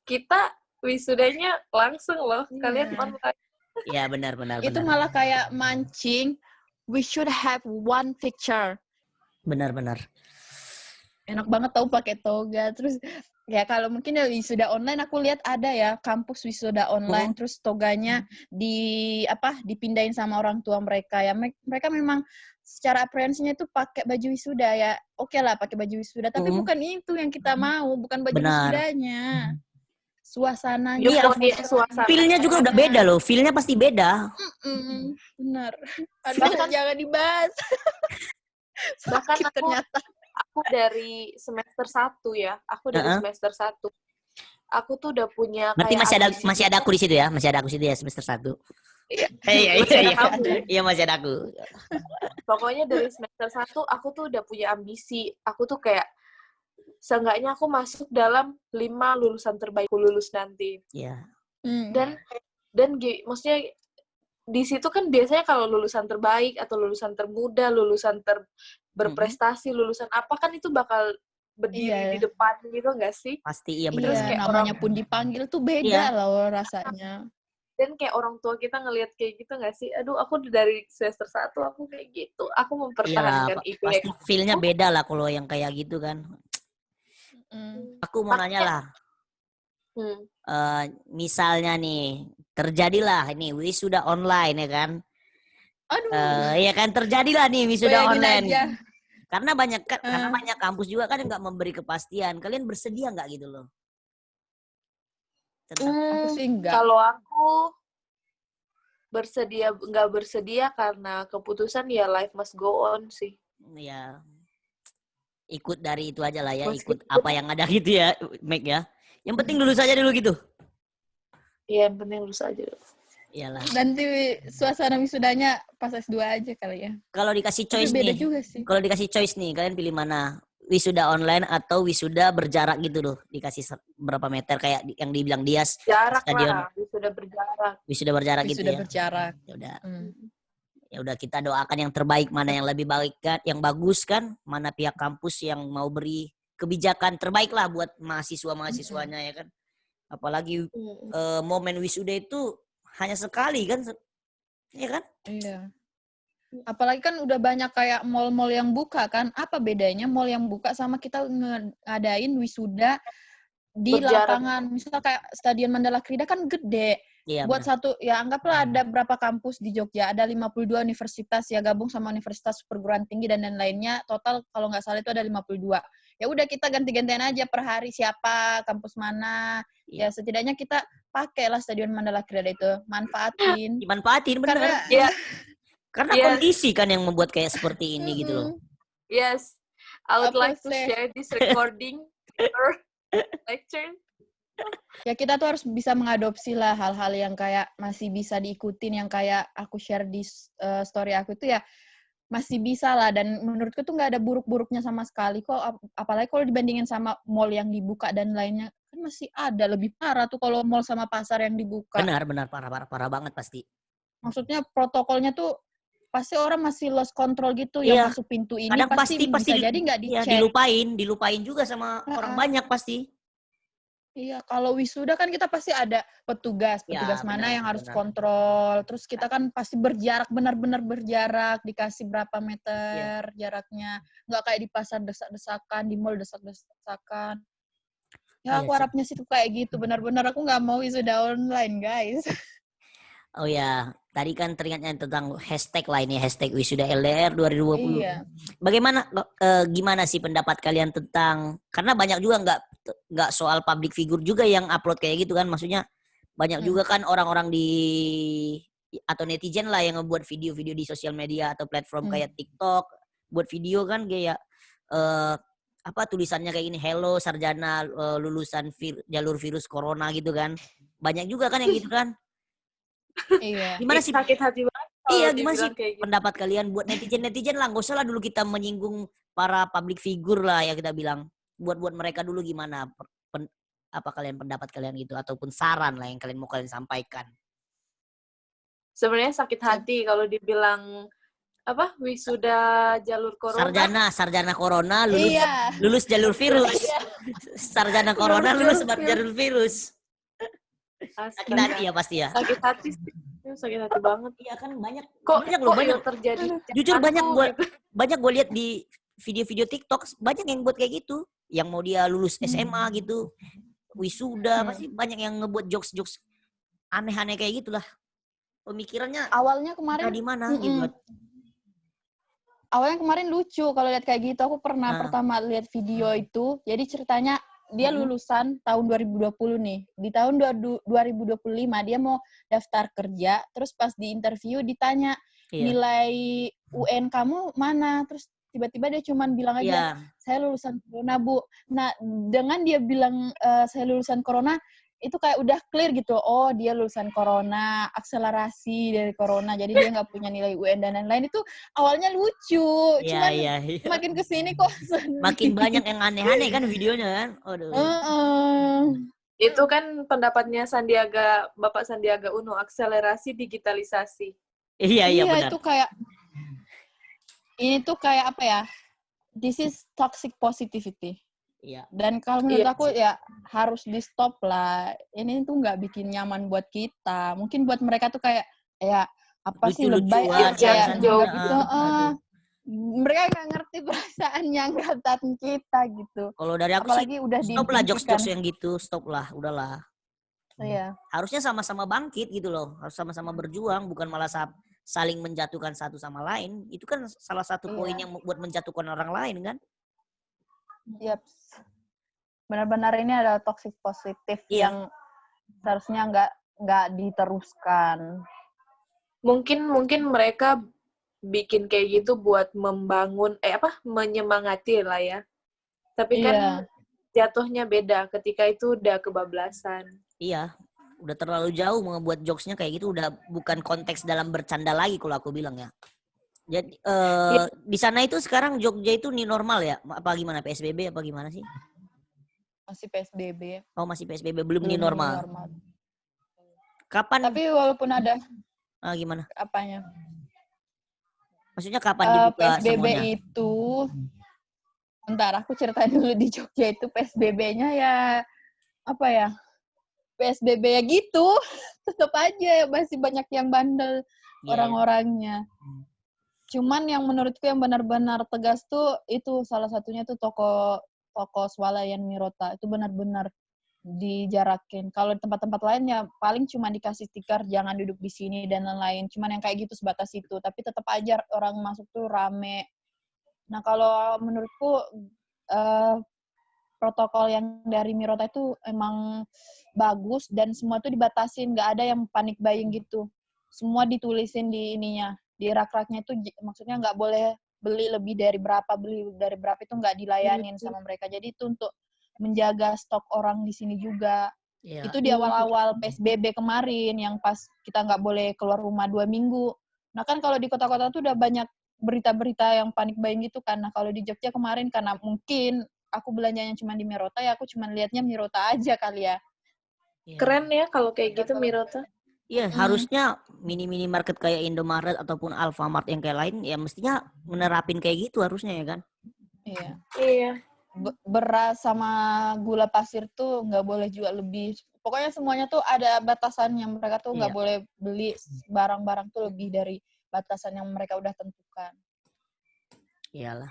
kita wisudanya langsung loh. Kalian online. Iya benar. Itu malah kayak mancing. We should have one picture. Benar. Enak banget tau pakai toga. Terus ya kalau mungkin ya wisuda online aku lihat ada ya kampus wisuda online, terus toganya dipindahin sama orang tua mereka ya. Mereka memang secara apprehensinya itu pakai baju wisuda ya. Oke lah pakai baju wisuda, tapi bukan itu yang kita mau, bukan baju wisudanya. Suasananya. Suasana. Feel-nya juga udah beda loh. Feel-nya pasti beda. Benar. Aduh, jangan dibahas. Bahkan ternyata. Aku dari semester 1 ya. Semester 1. Aku tuh udah punya berarti masih ada aku di situ ya? Masih ada aku di situ ya semester 1. Iya. Iya masih ada aku. Pokoknya dari semester 1 aku tuh udah punya ambisi. Aku tuh kayak seenggaknya aku masuk dalam 5 lulusan terbaik aku lulus nanti. Iya. Dan maksudnya di situ kan biasanya kalau lulusan terbaik atau lulusan termuda, lulusan berprestasi, lulusan apa kan itu bakal berdiri di depan gitu nggak sih? Pasti iya benar. Terus kayak namanya pun dipanggil tuh beda loh rasanya. Dan kayak orang tua kita ngelihat kayak gitu nggak sih? Aduh, aku dari semester 1 aku kayak gitu. Aku mempertahankan itu. Pasti feel-nya beda lah kalau yang kayak gitu kan. Aku mau nanya lah. Misalnya nih, terjadilah ini wisuda online ya kan. Ya kan terjadilah nih wisuda online. Aja. Karena banyak kampus juga kan nggak memberi kepastian. Kalian bersedia nggak gitu loh? Kalau aku nggak bersedia karena keputusan ya life must go on sih. Ya ikut dari itu aja lah ya, ikut apa yang ada gitu ya, Meg ya. Yang penting lulus aja dulu gitu. Iya, yang penting lulus aja dulu. Iyalah. Nanti suasana wisudanya pas S2 aja kali ya. Kalau dikasih choice beda juga sih. Kalau dikasih choice nih, kalian pilih mana? Wisuda online atau wisuda berjarak gitu loh? Dikasih berapa meter kayak yang dibilang Dias. Jarak stadion. Lah, wisuda berjarak. Wisuda berjarak gitu ya. Wisuda berjarak. Ya udah. Ya udah kita doakan yang terbaik, mana yang lebih baik kan, yang bagus kan, mana pihak kampus yang mau beri kebijakan terbaik lah buat mahasiswanya ya kan. Apalagi momen wisuda itu hanya sekali kan, ya kan? Iya. Apalagi kan udah banyak kayak mall-mall yang buka kan. Apa bedanya mall yang buka sama kita ngadain wisuda di lapangan. Misal kayak Stadion Mandala Krida kan gede. Iya, buat benar. satu, ya anggaplah ada berapa kampus di Jogja, ada 52 universitas ya, gabung sama universitas perguruan tinggi dan lainnya, total kalau nggak salah itu ada 52. Ya udah kita ganti-gantian aja per hari siapa, kampus mana, ya Iya. setidaknya kita pakailah Stadion Mandala Krida itu, manfaatin. Dimanfaatin bener. Karena Iya, Karena yes, kondisi kan yang membuat kayak seperti ini gitu loh. yes. I would Apa like to sih? share this recording or lecture. Ya kita tuh harus bisa mengadopsi lah hal-hal yang kayak masih bisa diikutin, yang kayak aku share di story aku itu ya masih bisa lah, dan menurutku tuh nggak ada buruk-buruknya sama sekali kok, apalagi kalau dibandingin sama mall yang dibuka dan lainnya, kan masih ada lebih parah tuh kalau mall sama pasar yang dibuka. Benar, parah banget pasti. Maksudnya protokolnya tuh pasti orang masih lost control gitu, Iya, yang masuk pintu ini kadang pasti bisa jadi nggak ya dicek. dilupain juga sama orang banyak pasti. Iya, kalau wisuda kan kita pasti ada petugas Ya, mana yang harus benar. kontrol. Terus kita kan pasti berjarak, benar-benar berjarak, dikasih berapa meter jaraknya. Nggak kayak di pasar desak-desakan, di mall desak-desakan. Ya, Iya aku sih. harapnya sih tuh kayak gitu. Benar-benar aku nggak mau wisuda online, guys. Oh ya, tadi kan teringatnya tentang hashtag lah ini, hashtag wisuda LDR 2020. Iya. Bagaimana, gimana sih pendapat kalian tentang, karena banyak juga nggak soal public figure juga yang upload kayak gitu kan, maksudnya banyak juga kan orang-orang atau netizen lah yang ngebuat video-video di sosial media atau platform kayak TikTok, buat video kan kayak apa tulisannya kayak gini, hello sarjana lulusan jalur virus corona gitu kan, banyak juga kan yang gitu kan. Iya. Gimana sih? Sakit hati banget kalau Iya, gimana sih dibilang kayak gitu. pendapat kalian buat netizen lah, nggak usah lah dulu kita menyinggung para public figure lah ya kita bilang. Buat mereka dulu gimana apa pendapat kalian gitu, ataupun saran lah yang kalian mau sampaikan. Sebenarnya sakit hati kalau dibilang apa wisuda jalur corona. Sarjana corona Iya. lulus jalur virus. Iya. Sarjana corona lulus jalur virus. Sakit hati ya pasti ya. Sakit hati sih. Sakit hati banget. Iya kan banyak Kok banyak terjadi. Jujur Gitu. banyak gue lihat di video-video TikTok, banyak yang buat kayak gitu, yang mau dia lulus SMA gitu, wisuda, pasti banyak yang ngebuat jokes aneh-aneh kayak gitulah. Pemikirannya Awalnya kemarin di mana gitu. Awalnya kemarin lucu kalau lihat kayak gitu. Aku pernah pertama lihat video itu. Jadi ceritanya dia lulusan tahun 2020 nih. Di tahun 2025 dia mau daftar kerja. Terus pas di interview ditanya, nilai UN kamu mana? Terus tiba-tiba dia cuma bilang aja, saya lulusan corona, Bu. Nah, dengan dia bilang saya lulusan corona, itu kayak udah clear gitu. Oh, dia lulusan corona, akselerasi dari corona, jadi dia nggak punya nilai UN dan lain-lain. Itu awalnya lucu, cuman makin kesini kok makin banyak yang aneh-aneh kan videonya kan. Aduh. Itu kan pendapatnya Bapak Sandiaga Uno, akselerasi digitalisasi. Iya benar. Itu kayak ini tuh kayak apa ya? This is toxic positivity. Iya. Dan kalau menurut aku ya harus di stop lah. Ini tuh nggak bikin nyaman buat kita. Mungkin buat mereka tuh kayak ya apa sih lebay kayak gitu. Mereka nggak ngerti perasaannya angkatan kita gitu. Kalau dari aku apalagi sih udah stop lah jokes-jokes yang gitu, stop lah, udahlah. Iya. Harusnya sama-sama bangkit gitu loh, harus sama-sama berjuang, bukan malah saling menjatuhkan satu sama lain. Itu kan salah satu poin yang buat menjatuhkan orang lain kan. Yep. Benar-benar ini adalah toxic positif yang seharusnya nggak diteruskan. Mungkin mereka bikin kayak gitu buat membangun menyemangati lah ya. Tapi kan jatuhnya beda ketika itu udah kebablasan. Iya, udah terlalu jauh membuat jokesnya kayak gitu, udah bukan konteks dalam bercanda lagi kalau aku bilang ya. Jadi di sana itu sekarang Jogja itu new normal ya? Apa gimana, PSBB apa gimana sih? Masih PSBB. Oh, masih PSBB, belum new normal. Kapan? Tapi walaupun ada gimana? Apanya? Maksudnya kapan dibuka PSBB semuanya? itu bentar aku ceritain dulu. Di Jogja itu PSBB-nya ya apa ya? PSBB ya gitu. Tetap aja masih banyak yang bandel orang-orangnya. Cuman yang menurutku yang benar-benar tegas tuh itu salah satunya tuh toko swalayan Mirota. Itu benar-benar dijarakin. Kalau di tempat-tempat lain ya paling cuma dikasih stiker jangan duduk di sini dan lain-lain. Cuman yang kayak gitu sebatas itu. Tapi tetap aja orang masuk tuh rame. Nah kalau menurutku protokol yang dari Mirota itu emang bagus dan semua tuh dibatasin. Nggak ada yang panik buying gitu. Semua ditulisin di ininya. Di rak-raknya itu maksudnya nggak boleh beli lebih dari berapa itu nggak dilayanin sama mereka. Jadi itu untuk menjaga stok orang di sini juga. Iya. Itu di awal-awal PSBB kemarin yang pas kita nggak boleh keluar rumah 2 minggu. Nah kan kalau di kota-kota tuh udah banyak berita-berita yang panik buying gitu kan. Nah kalau di Jogja kemarin karena mungkin aku belanjanya cuma di Mirota ya aku cuma lihatnya Mirota aja kali ya. Iya. Keren ya kalau kayak gitu Mirota. Iya, harusnya mini-mini market kayak Indomaret ataupun Alfamart yang kayak lain ya mestinya menerapin kayak gitu harusnya ya kan. Iya. Iya. Beras sama gula pasir tuh nggak boleh jual lebih. Pokoknya semuanya tuh ada batasannya. Mereka tuh nggak boleh beli barang-barang tuh lebih dari batasan yang mereka udah tentukan. Iyalah.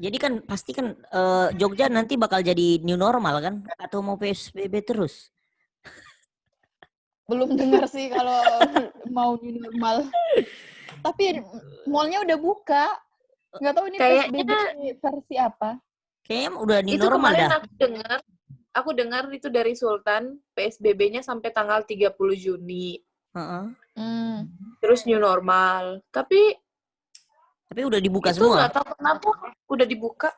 Jadi kan pasti kan Jogja nanti bakal jadi new normal kan? Atau mau PSBB terus? Belum dengar sih kalau mau new normal. Tapi mallnya udah buka. Nggak tahu ini PSBB versi apa. Kayaknya udah new itu normal kemarin dah. Aku dengar itu dari Sultan, PSBB-nya sampai tanggal 30 Juni. Terus new normal. Tapi udah dibuka itu semua. nggak tahu kenapa udah dibuka.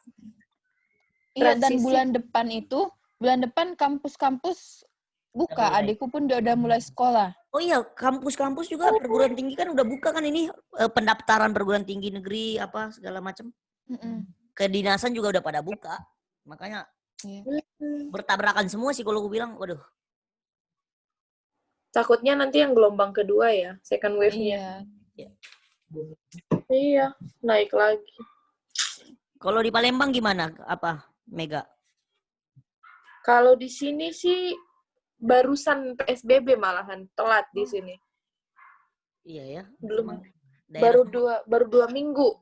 Iya, dan bulan depan kampus-kampus buka. Adikku pun udah mulai sekolah. Oh iya, kampus-kampus juga perguruan tinggi kan udah buka kan ini pendaftaran perguruan tinggi negeri apa segala macam. Kedinasan juga udah pada buka. Makanya bertabrakan semua sih kalau gue bilang. Waduh. Takutnya nanti yang gelombang kedua ya, second wave-nya. Iya, naik lagi. Kalau di Palembang gimana? Apa, Mega? Kalau di sini sih barusan PSBB malahan, telat di sini. Iya ya. Belum. Baru dua minggu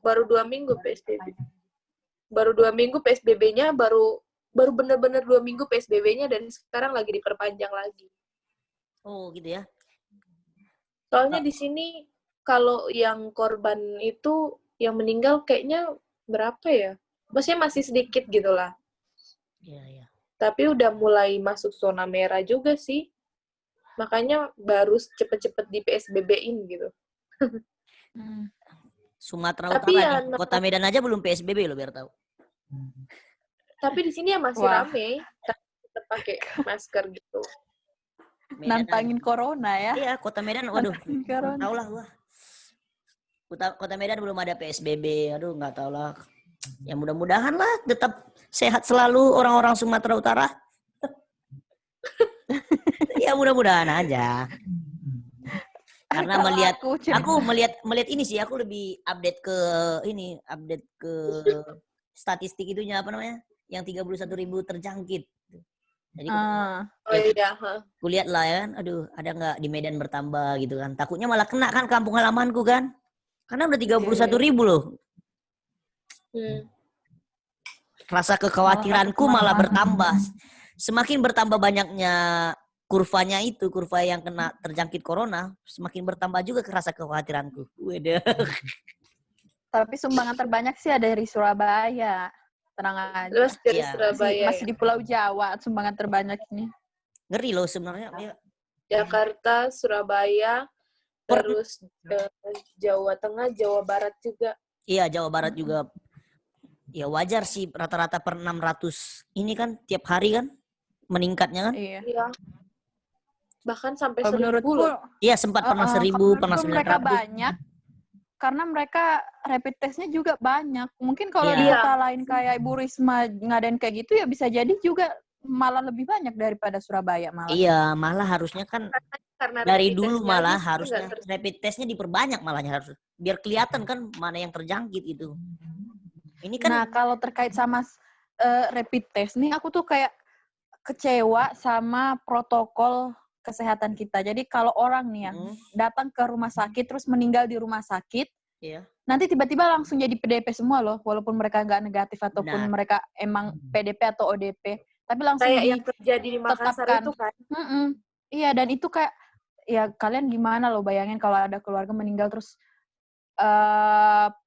PSBB. Baru 2 minggu PSBB-nya, baru benar-benar 2 minggu PSBB-nya dan sekarang lagi diperpanjang lagi. Oh gitu ya. Soalnya di sini kalau yang korban itu yang meninggal kayaknya berapa ya? Maksudnya masih sedikit gitu lah. Iya. Tapi udah mulai masuk zona merah juga sih. Makanya baru cepet-cepet di PSBB-in gitu. Sumatera Utara nih, Kota Medan aja belum PSBB loh biar tahu. Tapi di sini ya masih rame, tetap pakai masker gitu. Nantangin corona ya. Iya, Kota Medan, waduh, tahu lah gua. Kota Medan belum ada PSBB, aduh nggak tahu lah. Ya mudah-mudahan lah tetap sehat selalu orang-orang Sumatera Utara. Ya mudah-mudahan aja. Karena aku melihat ini sih, aku lebih update ke statistik itunya apa namanya, yang 31.000 terjangkit. Jadi aku lihat lah ya, aduh ada nggak di Medan bertambah gitu kan? Takutnya malah kena kan kampung halamanku kan? Karena udah 31.000 loh. Rasa kekhawatiranku malah bertambah. Semakin bertambah banyaknya kurva yang kena terjangkit corona, semakin bertambah juga rasa kekhawatiranku. Waduh. Tapi sumbangan terbanyak sih ada dari Surabaya. Tenang aja. Terus dari Surabaya masih di Pulau Jawa sumbangan terbanyak ini. Ngeri loh sebenarnya. Jakarta, Surabaya, terus Jawa Tengah, Jawa Barat juga. Iya, Jawa Barat juga. Ya wajar sih rata-rata per 600 ini kan tiap hari kan meningkatnya kan? Iya. Bahkan sampai 1.000 loh. Iya, sempat pernah 1.000, pernah 900. Mereka banyak karena mereka rapid test-nya juga banyak. Mungkin kalau di kota lain kayak Ibu Risma ngadain kayak gitu ya bisa jadi juga malah lebih banyak daripada Surabaya malah. Iya, malah harusnya kan karena dari dulu malah harusnya rapid test-nya diperbanyak malahnya harus biar kelihatan kan mana yang terjangkit itu. Ini kan. Nah, kalau terkait sama rapid test nih aku tuh kayak kecewa sama protokol kesehatan kita. Jadi kalau orang nih ya datang ke rumah sakit terus meninggal di rumah sakit, nanti tiba-tiba langsung jadi PDP semua loh, walaupun mereka nggak negatif ataupun mereka emang PDP atau ODP. tapi langsung kayak yang terjadi di Makassar ditetapkan. itu kan. Iya, dan itu kayak ya kalian gimana loh bayangin kalau ada keluarga meninggal terus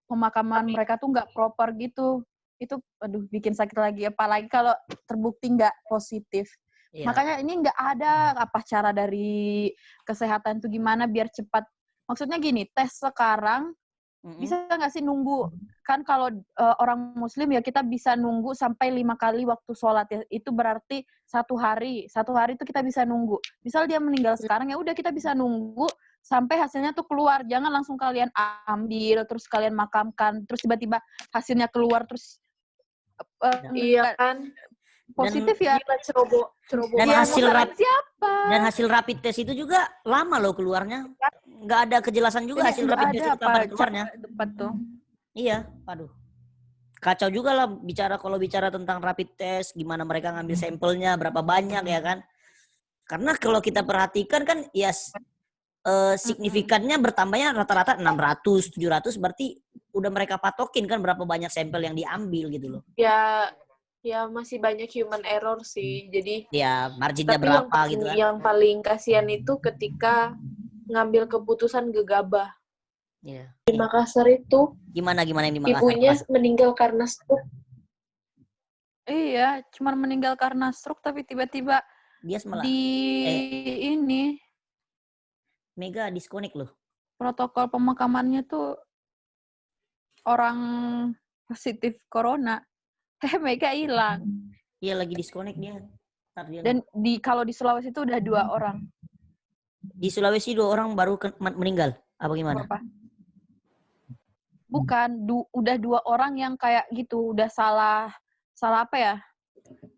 pemakaman mereka tuh nggak proper gitu. Itu aduh bikin sakit lagi, apalagi kalau terbukti nggak positif. Iya. Makanya ini nggak ada apa cara dari kesehatan tuh gimana biar cepat. Maksudnya gini, tes sekarang bisa nggak sih nunggu? Kan kalau orang Muslim ya kita bisa nunggu sampai 5 kali waktu sholat ya. Itu berarti 1 hari. 1 hari itu kita bisa nunggu. Misal dia meninggal sekarang ya udah kita bisa nunggu sampai hasilnya tuh keluar. Jangan langsung kalian ambil terus kalian makamkan terus tiba-tiba hasilnya keluar terus Iya kan. positif ya. Ceroboh. Dan Siapa? hasil rapid test itu juga lama loh keluarnya. Nggak ada kejelasan juga hasil rapid test itu kapan keluarnya. Betul. Iya, aduh. Kacau juga lah kalau bicara tentang rapid test, gimana mereka ngambil sampelnya, berapa banyak ya kan. Karena kalau kita perhatikan kan ya signifikannya bertambahnya rata-rata 600, 700 berarti udah mereka patokin kan berapa banyak sampel yang diambil gitu loh. Ya masih banyak human error sih. Jadi ya marginnya tapi berapa gitu kan. Yang paling kasihan itu ketika ngambil keputusan gegabah. Iya. Di Makassar itu gimana yang di Makassar? Ibunya meninggal karena stroke. Iya, cuma meninggal karena stroke tapi tiba-tiba dia malah ini Mega disconnect loh. Protokol pemakamannya tuh orang positif corona. Mega hilang. Iya lagi disconnect dia. Dan kalau di Sulawesi itu udah 2 orang. Di Sulawesi 2 orang baru meninggal. Apa gimana? Apa? Bukan, udah 2 orang yang kayak gitu, udah salah apa ya?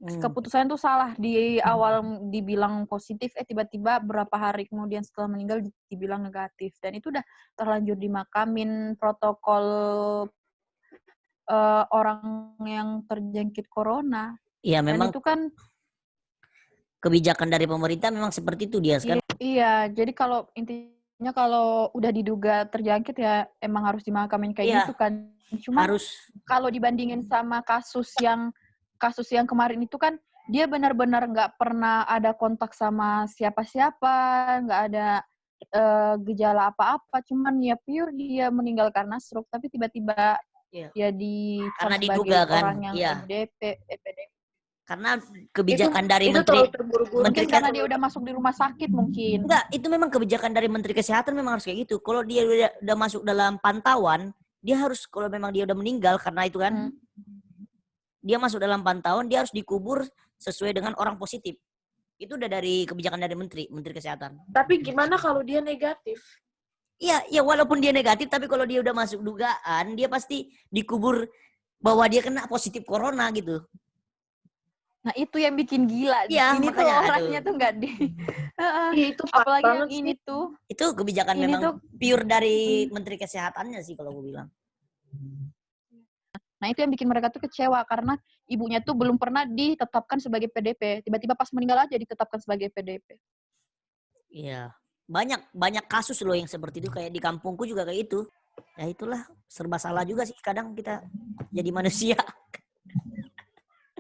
Keputusannya tuh salah di awal dibilang positif, tiba-tiba berapa hari kemudian setelah meninggal dibilang negatif. Dan itu udah terlanjur dimakamin protokol orang yang terjangkit corona. Iya memang. Dan itu kan kebijakan dari pemerintah memang seperti itu dia kan. Iya, jadi intinya kalau udah diduga terjangkit ya emang harus dimakamin kayak gitu kan. Cuma kalau dibandingin sama kasus yang kemarin itu kan dia benar-benar nggak pernah ada kontak sama siapa-siapa, nggak ada gejala apa-apa, cuman ya pure dia meninggal karena stroke, tapi tiba-tiba ya dicap sebagai orang yang EPDP. Karena kebijakan dari Menteri karena dia udah masuk di rumah sakit mungkin. Enggak, itu memang kebijakan dari Menteri Kesehatan memang harus kayak gitu. Kalau dia udah masuk dalam pantauan, dia harus kalau memang dia udah meninggal karena itu kan. Dia masuk dalam pantauan, dia harus dikubur sesuai dengan orang positif. Itu udah dari kebijakan dari Menteri Kesehatan. Tapi gimana kalau dia negatif? Iya, walaupun dia negatif, tapi kalau dia udah masuk dugaan, dia pasti dikubur bahwa dia kena positif corona gitu. Nah itu yang bikin gila. Ini tuh orangnya tuh nggak itu apalagi yang ini tuh. Itu kebijakan memang tuh pure dari Menteri Kesehatannya sih kalau gue bilang. Nah itu yang bikin mereka tuh kecewa karena ibunya tuh belum pernah ditetapkan sebagai PDP. Tiba-tiba pas meninggal aja ditetapkan sebagai PDP. Iya. Banyak kasus loh yang seperti itu, kayak di kampungku juga kayak itu. Ya itulah, serba salah juga sih kadang kita jadi manusia.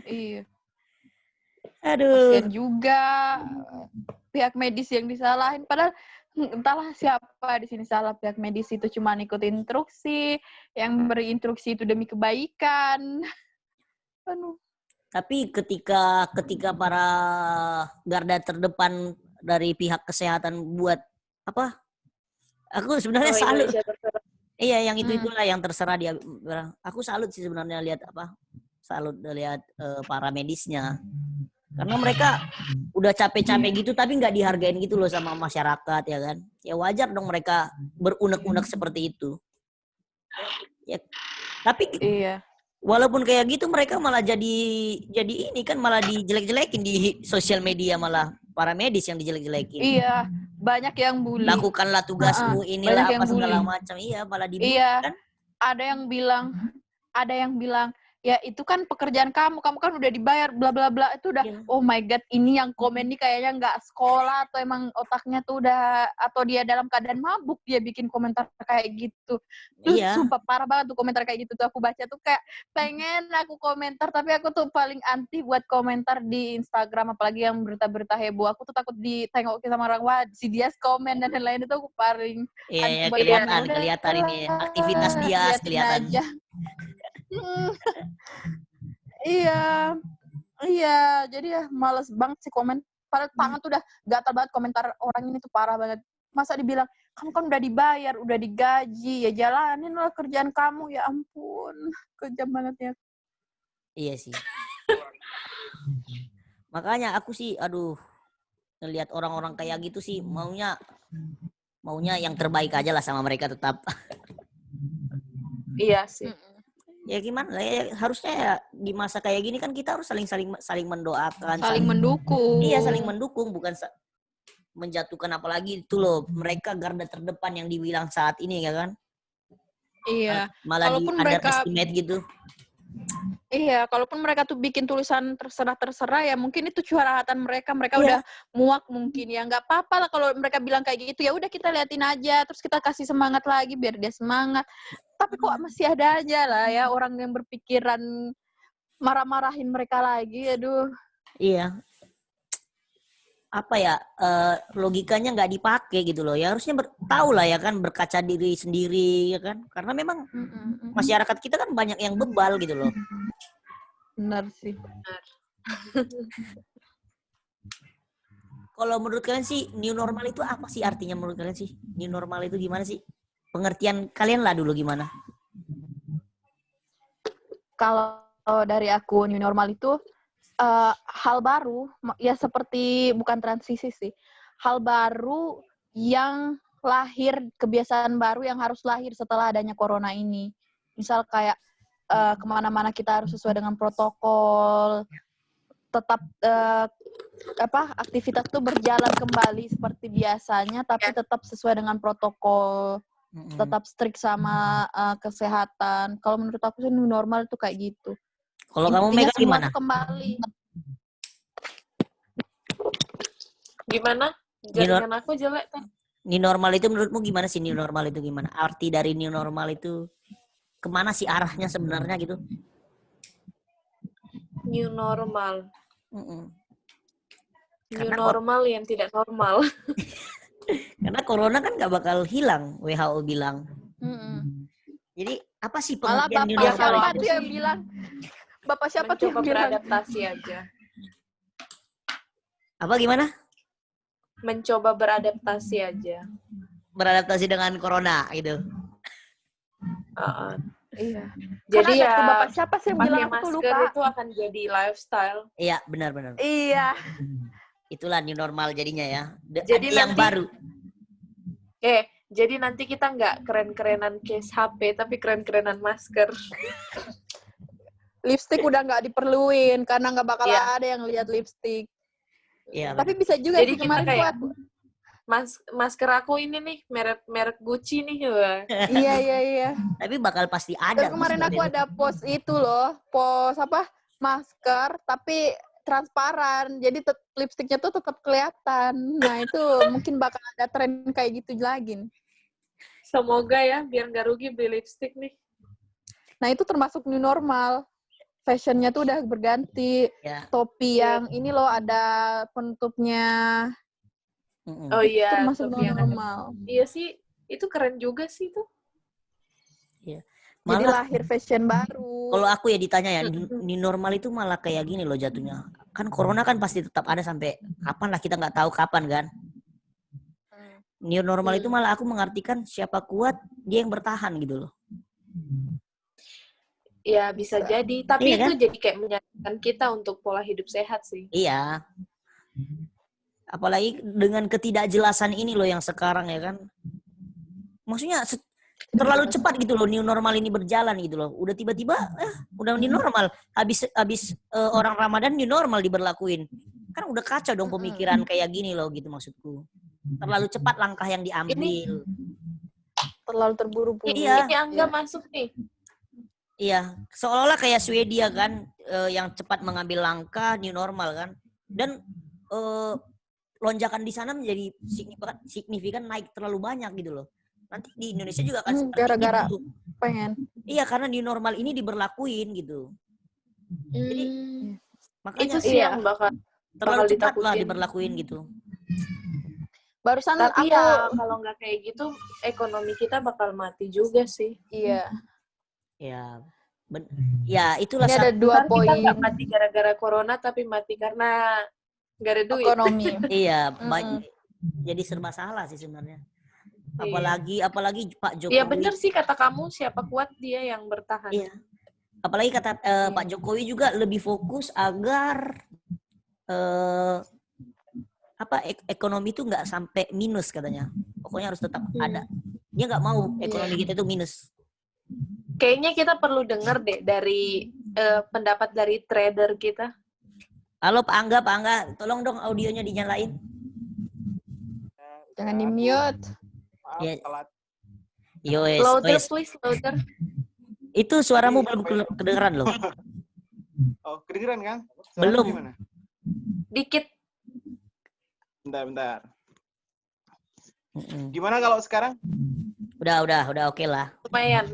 Iya. Aduh. Kasian juga pihak medis yang disalahin, padahal entahlah siapa di sini salah. Pihak medis itu cuma ikut instruksi, yang beri instruksi itu demi kebaikan. Tapi ketika para garda terdepan dari pihak kesehatan buat apa? Aku sebenarnya salut. Iya, yang itulah yang terserah dia. Aku salut sih sebenarnya lihat apa? Salut lihat para medisnya. Karena mereka udah capek-capek gitu tapi nggak dihargain gitu loh sama masyarakat ya kan. Ya wajar dong mereka berunek-unek seperti itu. Ya, tapi walaupun kayak gitu mereka malah jadi ini kan malah dijelek-jelekin di sosial media, malah para medis yang dijelek-jelekin. Iya, banyak yang bully. Lakukanlah tugasmu inilah apa segala macam. Iya, malah dibully kan. Ada yang bilang ya itu kan pekerjaan kamu kan udah dibayar bla bla bla, itu udah oh my god, ini yang komen nih kayaknya nggak sekolah atau emang otaknya tuh udah, atau dia dalam keadaan mabuk dia bikin komentar kayak gitu. Tuh sumpah parah banget tuh komentar kayak gitu tuh, aku baca tuh kayak pengen aku komentar, tapi aku tuh paling anti buat komentar di Instagram, apalagi yang berita-berita heboh. Aku tuh takut ditengok sama orang, wah si dia komen dan lain-lain, itu aku paling Iya, anti buat kelihatan ini aktivitas dia kelihatan. aja. Iya, jadi ya males banget sih komen. Padahal tangan tuh udah gatal banget, komentar orang ini tuh parah banget. Masa dibilang, kamu kan udah dibayar, udah digaji, ya jalanin lah kerjaan kamu, ya ampun. Kejam banget ya. Iya sih. Makanya aku sih, aduh, ngelihat orang-orang kayak gitu sih, maunya yang terbaik aja lah sama mereka tetap. Iya sih. Ya gimana ya, harusnya ya di masa kayak gini kan kita harus saling mendoakan, saling mendukung. Iya, saling mendukung, bukan menjatuhkan, apalagi itu loh mereka garda terdepan yang dibilang saat ini ya kan. Iya. Malah kalaupun di mereka underestimate gitu. Iya, kalaupun mereka tuh bikin tulisan terserah ya mungkin itu curhatan mereka udah muak mungkin ya, nggak apa-apa lah kalau mereka bilang kayak gitu, ya udah kita liatin aja, terus kita kasih semangat lagi biar dia semangat. Tapi kok masih ada aja lah ya orang yang berpikiran marah-marahin mereka lagi, aduh. Iya. Apa ya, logikanya nggak dipakai gitu loh. Ya harusnya tahu lah ya kan, berkaca diri sendiri ya kan. Karena memang masyarakat kita kan banyak yang bebal gitu loh. Benar sih. Kalau menurut kalian sih new normal itu apa sih artinya menurut kalian sih? New normal itu gimana sih? Pengertian kalian lah dulu gimana? Kalau dari aku new normal itu hal baru, ya seperti bukan transisi sih, hal baru yang lahir, kebiasaan baru yang harus lahir setelah adanya corona ini. Misal kayak kemana-mana kita harus sesuai dengan protokol, tetap aktivitas itu berjalan kembali seperti biasanya, tapi tetap sesuai dengan protokol, tetap strict sama kesehatan. Kalau menurut aku sih new normal itu kayak gitu. Kalau kamu Mega gimana? Kembali. Gimana? Jaringan aku jelek kan? New normal itu menurutmu gimana sih? New normal itu gimana? Arti dari new normal itu kemana sih arahnya sebenarnya gitu? New normal. New normal yang tidak normal. Karena corona kan nggak bakal hilang, WHO bilang. Jadi apa sih pengertian new normal itu? Yang bilang Bapak siapa tuh yang bilang? Beradaptasi aja. Apa gimana? Mencoba beradaptasi aja. Beradaptasi dengan corona gitu. Iya. Jadi ya Bapak siapa sih yang bilang aku masker lupa? itu akan jadi lifestyle. Iya, benar-benar. Iya. Itulah new normal jadinya ya. Jadi yang nanti, baru. Jadi nanti kita nggak keren-kerenan case HP, tapi keren-kerenan masker. Lipstick udah nggak diperluin karena nggak bakal ada yang lihat lipstick. Iya. Tapi bisa juga jadi sih kemarin kayak masker aku ini nih merek Gucci nih juga. Iya. Tapi bakal pasti ada. Dan kemarin aku ada post itu loh, masker tapi transparan, jadi lipstiknya tuh tetap kelihatan. Nah itu mungkin bakal ada tren kayak gitu lagi. Semoga ya, biar nggak rugi beli lipstik nih. Nah itu termasuk new normal. Fashionnya tuh udah berganti. Ya. Topi yang ini loh ada penutupnya. Oh iya, termasuk new normal. Iya sih, itu keren juga sih tuh. Iya. Jadi lahir fashion baru. Kalau aku ya ditanya ya, new normal itu malah kayak gini loh jatuhnya. Kan corona kan pasti tetap ada sampai kapan lah, kita nggak tahu kapan kan. New normal itu malah aku mengartikan siapa kuat dia yang bertahan gitu loh. Ya bisa jadi, tapi itu jadi kayak menyadarkan kita untuk pola hidup sehat sih. Iya. Apalagi dengan ketidakjelasan ini loh yang sekarang ya kan. Maksudnya terlalu cepat gitu loh new normal ini berjalan gitu loh. Udah tiba-tiba udah new normal. Habis orang Ramadan new normal diberlakuin. Kan udah kacau dong pemikiran kayak gini loh gitu maksudku. Terlalu cepat langkah yang diambil. Terlalu terburu-buru. Iya. Ini Angga masuk nih. Iya, seolah-olah kayak Swedia kan, yang cepat mengambil langkah new normal kan, dan lonjakan di sana menjadi signifikan naik terlalu banyak gitu loh. Nanti di Indonesia juga akan seperti gara-gara itu. pengen. Iya, karena new normal ini diberlakuin gitu. Jadi makanya itu sih yang bakal terlalu cepat lah ditakutin. diberlakuin gitu. Barusan Tapi aku ya kalau nggak kayak gitu, ekonomi kita bakal mati juga sih. iya. Ya, ya itulah Ini ada 2 Ntar kita poin nggak mati gara-gara corona, tapi mati karena nggak ada duit. ekonomi. Iya, jadi serba salah sih sebenarnya. Apalagi Pak Jokowi. Iya bener sih kata kamu, siapa kuat dia yang bertahan. Iya. Apalagi kata Pak Jokowi juga lebih fokus agar ekonomi itu nggak sampai minus katanya. Pokoknya harus tetap ada. Dia nggak mau ekonomi kita itu minus. Kayaknya kita perlu dengar deh dari pendapat dari trader kita. Halo Pak Angga, tolong dong audionya dinyalain. Jangan di-mute. Ya. Louder please, louder. Itu suaramu belum kedengeran loh. Oh, kedengeran kan? Belum. Gimana? Dikit. Bentar. Gimana kalau sekarang? Udah oke lah. Lumayan.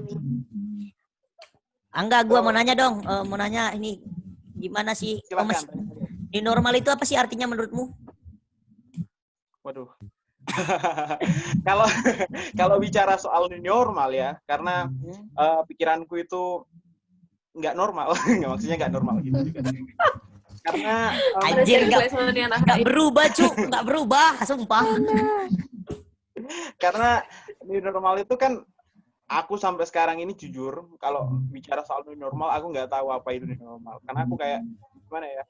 Angga, gua mau nanya dong, mau nanya ini gimana sih? Silakan. Di normal itu apa sih artinya menurutmu? Waduh. Kalau bicara soal new normal ya, karena pikiranku itu nggak normal, maksudnya nggak normal gitu juga. Karena anjir nggak berubah, sumpah. Karena new normal itu kan aku sampai sekarang ini jujur kalau bicara soal new normal aku nggak tahu apa itu new normal. Karena aku kayak gimana ya?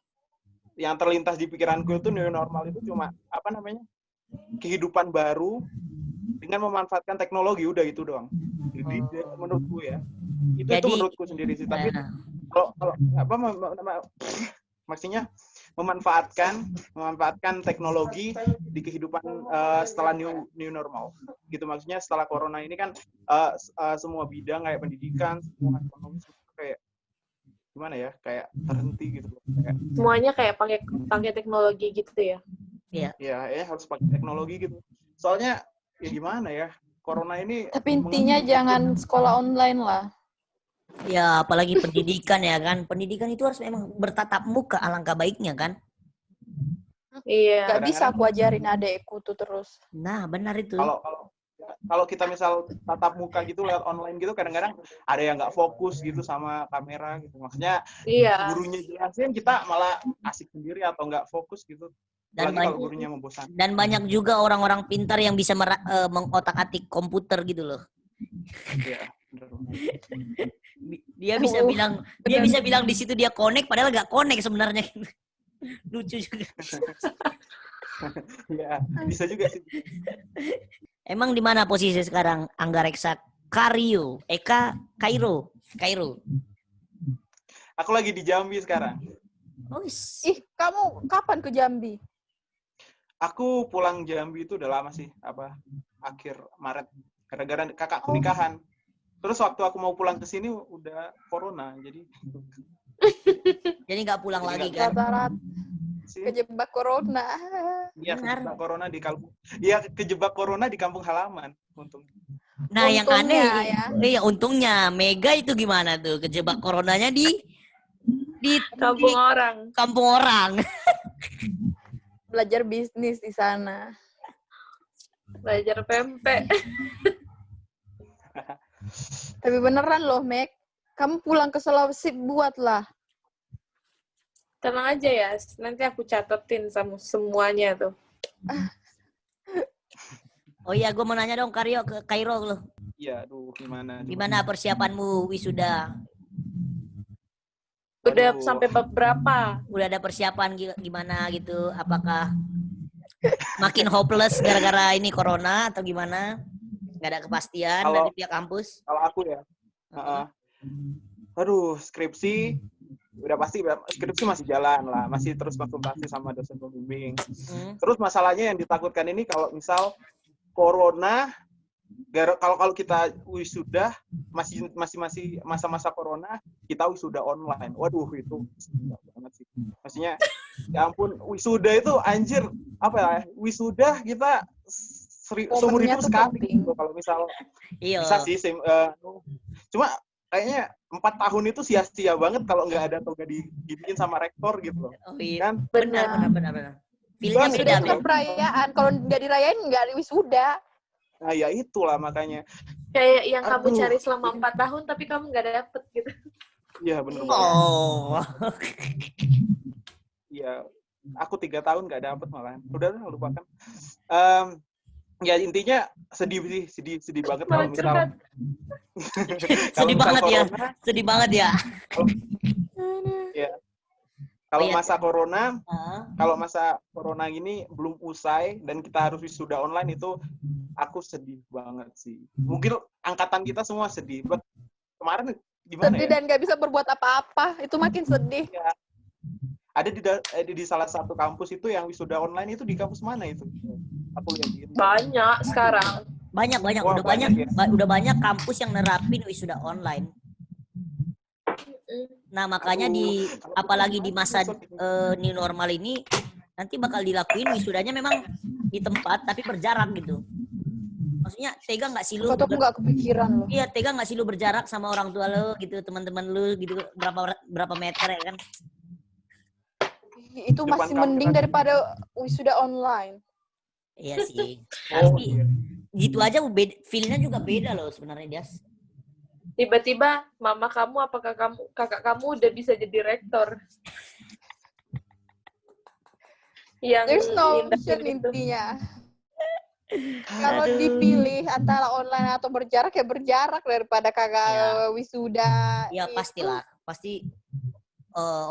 Yang terlintas di pikiranku itu new normal itu cuma apa namanya? Kehidupan baru dengan memanfaatkan teknologi, udah itu doang. Jadi menurutku ya. Itu menurutku sendiri sih, tapi kalau apa maksudnya memanfaatkan teknologi di kehidupan setelah new normal gitu. Maksudnya setelah corona ini kan semua bidang kayak pendidikan, semua ekonomi kayak gimana ya, kayak terhenti gitu. Kayak, semuanya kayak pakai teknologi gitu ya. Iya. Ya harus pakai teknologi gitu. Soalnya ya gimana ya, corona ini. Tapi intinya jangan sekolah online lah. Ya, apalagi pendidikan ya kan. Pendidikan itu harus memang bertatap muka, alangkah baiknya kan. Iya. Gak bisa aku ajarin adekku tuh terus. Nah, benar itu. Kalau kita misal tatap muka gitu lewat online gitu, kadang-kadang ada yang nggak fokus gitu sama kamera gitu. Maksudnya gurunya jelasin, kita malah asik sendiri atau nggak fokus gitu. Dan kalau gurunya membosankan. Dan banyak juga orang-orang pintar yang bisa mengotak-atik komputer gitu loh. Iya, benar. Dia bisa bilang di situ dia connect padahal nggak connect sebenarnya. Lucu juga. Iya, bisa juga sih. Emang di mana posisi sekarang Angga Reksa Kairo? Aku lagi di Jambi sekarang. Oh, ih, kamu kapan ke Jambi? Aku pulang Jambi itu udah lama sih, akhir Maret. Gara-gara kakakku nikahan. Terus waktu aku mau pulang ke sini udah corona, jadi nggak pulang lagi kan? Kejebak corona. Iya, kejebak corona di kampung. Iya, kejebak corona di kampung halaman, untung. Nah, yang aneh ya. Untungnya Mega itu gimana tuh kejebak coronanya di kampung orang. Belajar bisnis di sana. Belajar pempek. Tapi beneran loh, Meg. Kamu pulang ke Sulawesi buatlah. Tenang aja ya, nanti aku catetin sama semuanya tuh. Oh iya, gue mau nanya dong Kairo loh. Iya, aduh gimana? Gimana persiapanmu wisuda? Udah sampai bab berapa? Udah ada persiapan gimana gitu? Apakah makin hopeless gara-gara ini corona atau gimana? Nggak ada kepastian dari pihak kampus? Kalau aku ya, aduh skripsi udah pasti, skripsi masih jalan lah, masih terus konsultasi sama dosen pembimbing. Terus masalahnya yang ditakutkan ini kalau misal corona Kalau kita wisuda masih masa-masa corona, kita wisuda online. Waduh, itu gila banget sih. Maksudnya ya ampun, wisuda itu anjir apa ya? Wisuda kita seumur hidup sekali gitu. Kalau misal bisa sih cuma kayaknya 4 tahun itu sia-sia banget kalau nggak ada atau nggak diginiin sama rektor gitu loh. Oh iya. Kan? Benar. Feelnya beda itu kan perayaan. Kalau nggak dirayain nggak ada wisuda. Nah ya itulah makanya. Kayak yang kamu cari selama 4 tahun tapi kamu nggak dapet gitu. Iya benar. Oh. Iya, aku 3 tahun nggak dapet malahan. Udah lupakan. Ya intinya sedih banget kalau misal. Sedih banget ya. Sedih banget ya. Ya. Kalau masa corona gini belum usai dan kita harus wisuda online itu aku sedih banget sih. Mungkin angkatan kita semua sedih. Kemarin gimana sedih ya? Dan nggak bisa berbuat apa-apa. Itu makin sedih. Ya. Ada di salah satu kampus itu yang wisuda online itu di kampus mana itu? Aku lihat gitu. Banyak sekarang. Banyak. Wah, Udah banyak kampus yang nerapin wisuda online. Nah, makanya apalagi di masa new normal ini nanti bakal dilakuin wisudanya memang di tempat tapi berjarak gitu. Maksudnya tega nggak sih lu? Aku nggak kepikiran loh. Iya, tega nggak sih lu berjarak sama orang tua lu gitu, teman-teman lu gitu berapa meter ya kan? Itu masih mending daripada wisuda online. Iya sih. Tapi gitu aja feel-nya juga beda loh sebenarnya, Dias. Tiba-tiba mama kamu kakak kamu udah bisa jadi rektor. There's no option intinya. Kalau dipilih antara online atau berjarak ya berjarak daripada kakak wisuda. Ya pastilah, pasti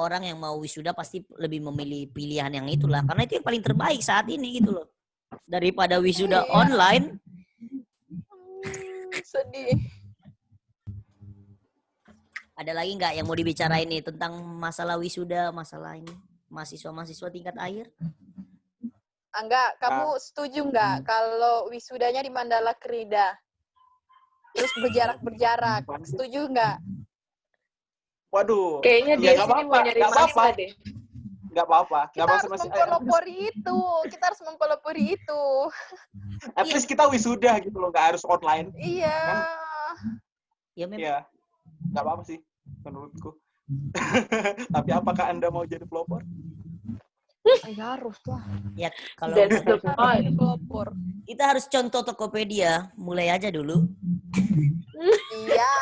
orang yang mau wisuda pasti lebih memilih pilihan yang itulah, karena itu yang paling terbaik saat ini gitu loh. Daripada wisuda online. Sedih. Ada lagi nggak yang mau dibicarain nih tentang masalah wisuda, masalah ini mahasiswa tingkat akhir? Enggak, kamu setuju nggak kalau wisudanya di Mandala Krida? Terus berjarak. Setuju nggak? Waduh. Kayaknya dia sini mau nyari masa deh. Nggak apa-apa. Kita harus mempelopori itu. At least kita wisuda gitu loh, nggak harus online. Iya. Kan? Ya memang. Iya. Nggak apa-apa sih, menurutku. Tapi apakah Anda mau jadi pelopor? Ya harus lah. Ya kalau pelopor. Kita harus contoh Tokopedia, mulai aja dulu. Iya.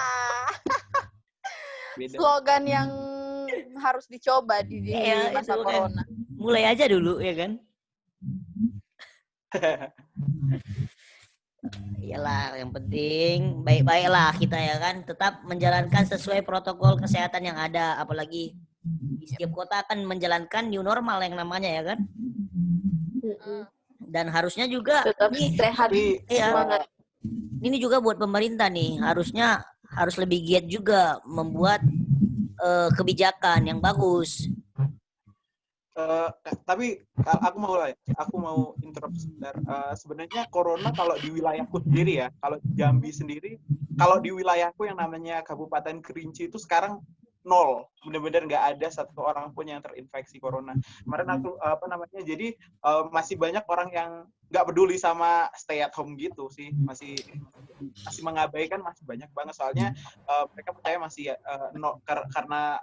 Slogan yang harus dicoba di masa corona. Mulai aja dulu ya kan. Iyalah, yang penting baik-baiklah kita ya kan, tetap menjalankan sesuai protokol kesehatan yang ada, apalagi di setiap kota akan menjalankan new normal yang namanya ya kan. Dan harusnya juga tetap sehat. Iya. Ini juga buat pemerintah nih, harus lebih giat juga membuat kebijakan yang bagus. Tapi aku mau interupsi sebentar. Sebenarnya corona kalau di wilayahku sendiri ya, kalau di Jambi sendiri, kalau di wilayahku yang namanya Kabupaten Kerinci itu sekarang 0, benar-benar nggak ada satu orang pun yang terinfeksi corona. Kemarin aku jadi masih banyak orang yang nggak peduli sama stay at home gitu sih, masih mengabaikan, masih banyak banget, soalnya mereka percaya masih karena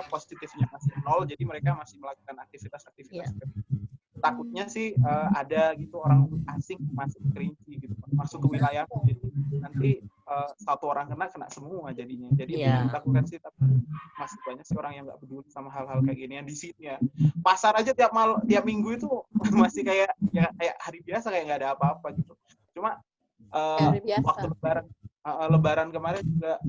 positifnya masih 0, jadi mereka masih melakukan aktivitas. Takutnya sih ada gitu orang asing masuk ke Kerinci gitu, masuk ke wilayah, jadi nanti satu orang kena semua jadinya. Jadi ditakutkan sih, tapi masih banyak sih orang yang nggak peduli sama hal-hal kayak gini. Yang di sini ya, pasar aja tiap minggu itu masih kayak hari biasa, kayak nggak ada apa-apa gitu. Cuma waktu lebaran kemarin juga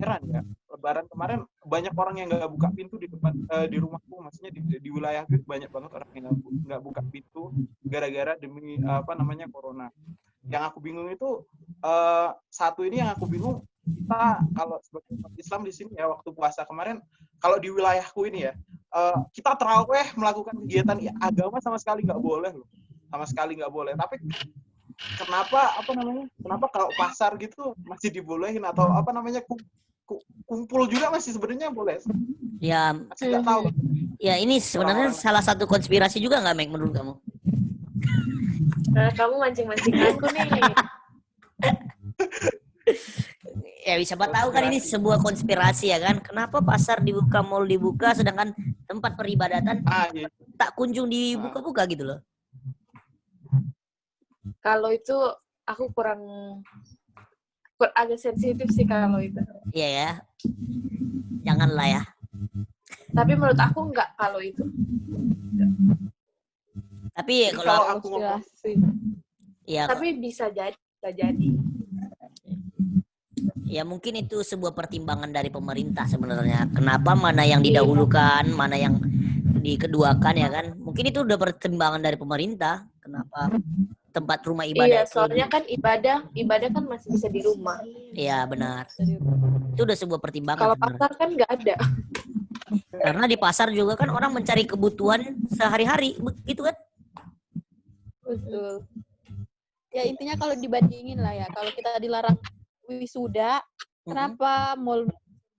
heran ya. Lebaran kemarin banyak orang yang nggak buka pintu di tempat di rumahku, maksudnya di wilayahku banyak banget orang yang nggak buka pintu gara-gara demi corona. Yang aku bingung itu yang aku bingung, kita kalau sebagai umat Islam di sini ya, waktu puasa kemarin kalau di wilayahku ini ya, kita taraweh melakukan kegiatan agama sama sekali nggak boleh loh, sama sekali nggak boleh. Tapi kenapa kalau pasar gitu masih dibolehin, atau apa namanya, kumpul juga masih sebenarnya boleh. Ya, masih nggak tahu. Ya ini sebenarnya salah satu konspirasi juga nggak, Meg, menurut kamu? Kamu mancing-mancing aku nih. Ya siapa tahu kan ini sebuah konspirasi ya kan. Kenapa pasar dibuka, mall dibuka, sedangkan tempat peribadatan Iya. tak kunjung dibuka-buka gitu loh. Kalau itu aku kurang agak sensitif sih kalau itu. Iya ya. Janganlah ya. Tapi menurut aku enggak kalau itu. Tapi kalau aku ngomong, ya, tapi bisa jadi. Ya mungkin itu sebuah pertimbangan dari pemerintah sebenarnya. Kenapa mana yang didahulukan, mana yang dikeduakan ya kan? Mungkin itu udah pertimbangan dari pemerintah. Kenapa tempat rumah ibadah itu? Soalnya kan ibadah kan masih bisa di rumah. Iya benar. Itu udah sebuah pertimbangan. Kalau pasar kan nggak ada. Karena di pasar juga kan orang mencari kebutuhan sehari-hari, gitu kan? Betul. Ya intinya kalau dibandingin lah ya, kalau kita dilarang wisuda, kenapa mall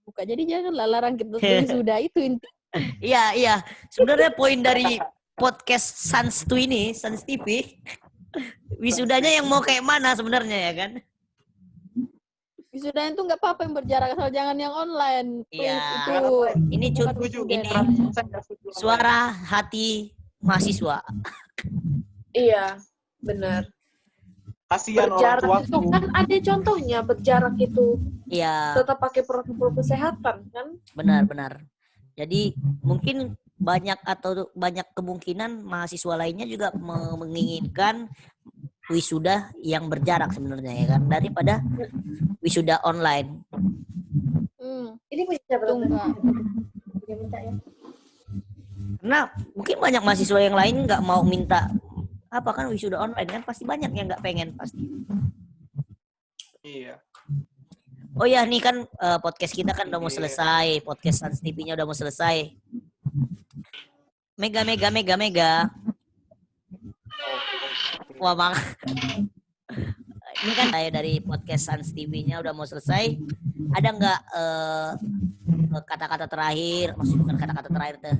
buka? Jadi janganlah larang kita wisuda, itu inti. Iya. Sebenarnya poin dari podcast Sans TV, wisudanya yang mau kayak mana sebenarnya ya kan? Wisuda itu nggak apa-apa yang berjarak, asal jangan yang online. Iya. Ini suara hati mahasiswa. Iya, benar. Kasihan berjarak orang itu kan ada contohnya, berjarak itu. Iya. Tetap pakai protokol kesehatan kan? Benar. Jadi mungkin banyak kemungkinan mahasiswa lainnya juga menginginkan wisuda yang berjarak sebenarnya ya kan, daripada wisuda online. Ini bisa enggak. Minta ya. Karena mungkin banyak mahasiswa yang lain nggak mau minta apa kan wisuda online kan, pasti banyak yang nggak pengen pasti. Iya. Oh ya nih kan podcast kita kan udah mau selesai, podcast Sans TV-nya udah mau selesai. Mega. Wah bang, ini kan saya dari podcast Sans TV-nya udah mau selesai. Ada nggak kata-kata terakhir, maksudnya bukan kata-kata terakhir tuh,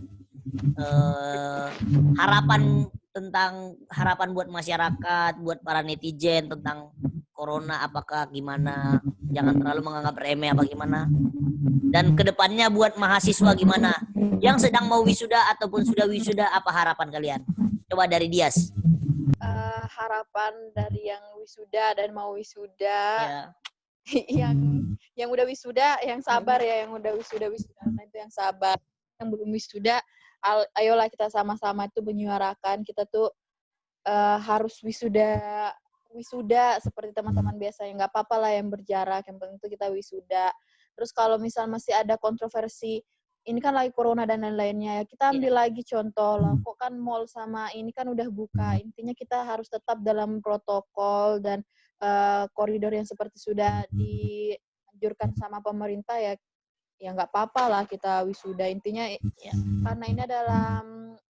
harapan buat masyarakat, buat para netizen tentang corona, apakah gimana? Jangan terlalu menganggap remeh apa gimana? Dan kedepannya buat mahasiswa gimana? Yang sedang mau wisuda ataupun sudah wisuda, apa harapan kalian? Coba dari Dias. Harapan dari yang wisuda dan mau wisuda, Ya. yang udah wisuda, yang sabar ya, yang udah wisuda, nah itu yang sabar. Yang belum wisuda, ayolah kita sama-sama itu menyuarakan, kita tuh harus wisuda seperti teman-teman biasa, nggak apa-apa lah yang berjarak, yang penting itu kita wisuda. Terus kalau misal masih ada kontroversi, ini kan lagi corona dan lain-lainnya ya, kita ambil lagi contoh lah, kok kan mall sama ini kan udah buka, intinya kita harus tetap dalam protokol dan koridor yang seperti sudah dianjurkan sama pemerintah ya nggak apa-apa lah kita wisuda, intinya ya, karena ini adalah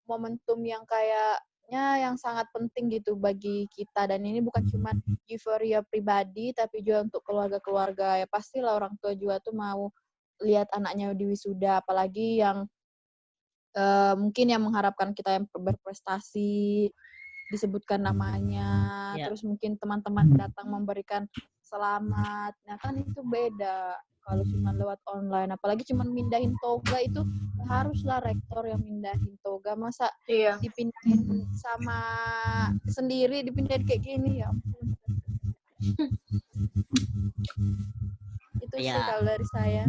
momentum yang kayaknya yang sangat penting gitu bagi kita, dan ini bukan cuma euforia pribadi tapi juga untuk keluarga-keluarga, ya pastilah orang tua juga tuh mau lihat anaknya di wisuda, apalagi yang mungkin yang mengharapkan kita yang berprestasi disebutkan namanya, terus mungkin teman-teman datang memberikan selamat, nah kan itu beda kalau cuma lewat online, apalagi cuma mindahin toga, itu haruslah rektor yang mindahin toga, masa dipindahin sama sendiri, dipindahin kayak gini ya ampun. Itu sih kalau dari saya.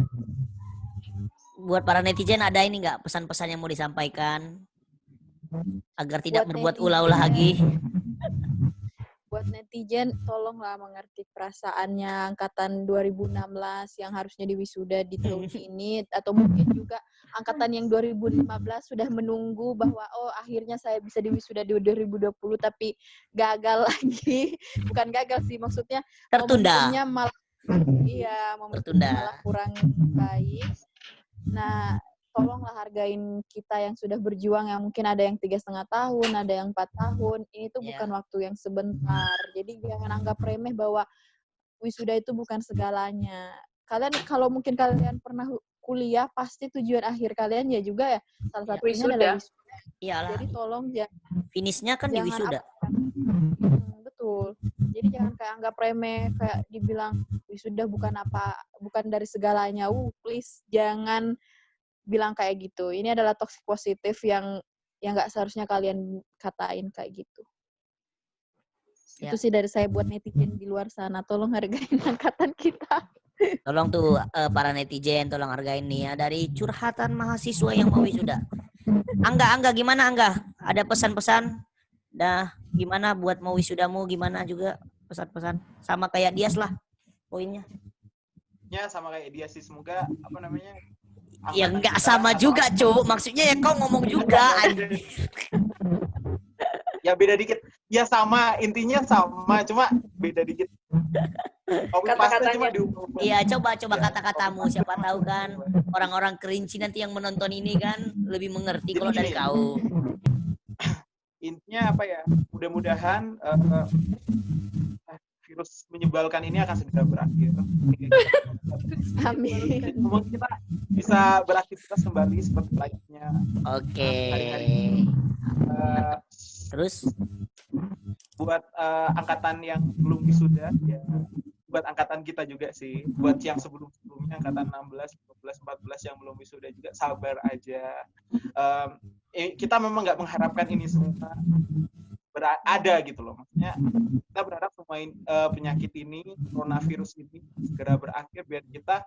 Buat para netizen ada ini nggak pesan-pesan yang mau disampaikan agar tidak berbuat ulah-ulah lagi? Buat netizen, tolonglah mengerti perasaannya angkatan 2016 yang harusnya diwisuda di tahun ini, atau mungkin juga angkatan yang 2015 sudah menunggu bahwa akhirnya saya bisa diwisuda di 2020 tapi gagal lagi. Bukan gagal sih, maksudnya tertunda. Momentumnya malah kurang baik. Nah, tolonglah hargain kita yang sudah berjuang, yang mungkin ada yang 3,5 tahun, ada yang 4 tahun. Ini tuh bukan waktu yang sebentar. Jadi jangan anggap remeh bahwa wisuda itu bukan segalanya. Kalian kalau mungkin kalian pernah kuliah, pasti tujuan akhir kalian ya juga ya salah satunya adalah wisuda. Iyalah. Jadi tolong finishnya kan di wisuda. Betul. Jadi jangan kayak anggap remeh, kayak dibilang wisuda bukan dari segalanya. Please jangan bilang kayak gitu. Ini adalah toxic positif yang nggak seharusnya kalian katain kayak gitu. Itu sih dari saya buat netizen di luar sana. Tolong hargain angkatan kita. Tolong tuh para netizen, tolong hargain nih ya. Dari curhatan mahasiswa yang mau wisuda. Angga, gimana Angga? Ada pesan-pesan? Dah, gimana buat mau wisudamu? Gimana juga pesan-pesan? Sama kayak Dias lah poinnya. Ya, sama kayak Dias sih. Semoga, Ya nggak sama juga, Cuk. Maksudnya ya kau ngomong juga. Ya beda dikit. Ya sama, intinya sama, cuma beda dikit. Kata-katanya. Iya, coba kata-katamu. Siapa tahu kan orang-orang kerinci nanti yang menonton ini kan lebih mengerti kalau dari kau. Intinya apa ya? Mudah-mudahan virus menyebalkan ini akan segera berakhir. Amin. Semoga kita bisa beraktivitas kembali seperti layaknya. Oke. Terus buat angkatan yang belum wisuda, ya buat angkatan kita juga sih, buat yang sebelum-sebelumnya angkatan 16, 15, 14 yang belum wisuda juga sabar aja. Kita memang nggak mengharapkan ini semua ada gitu loh, maksudnya kita berharap semua penyakit ini, coronavirus ini segera berakhir biar kita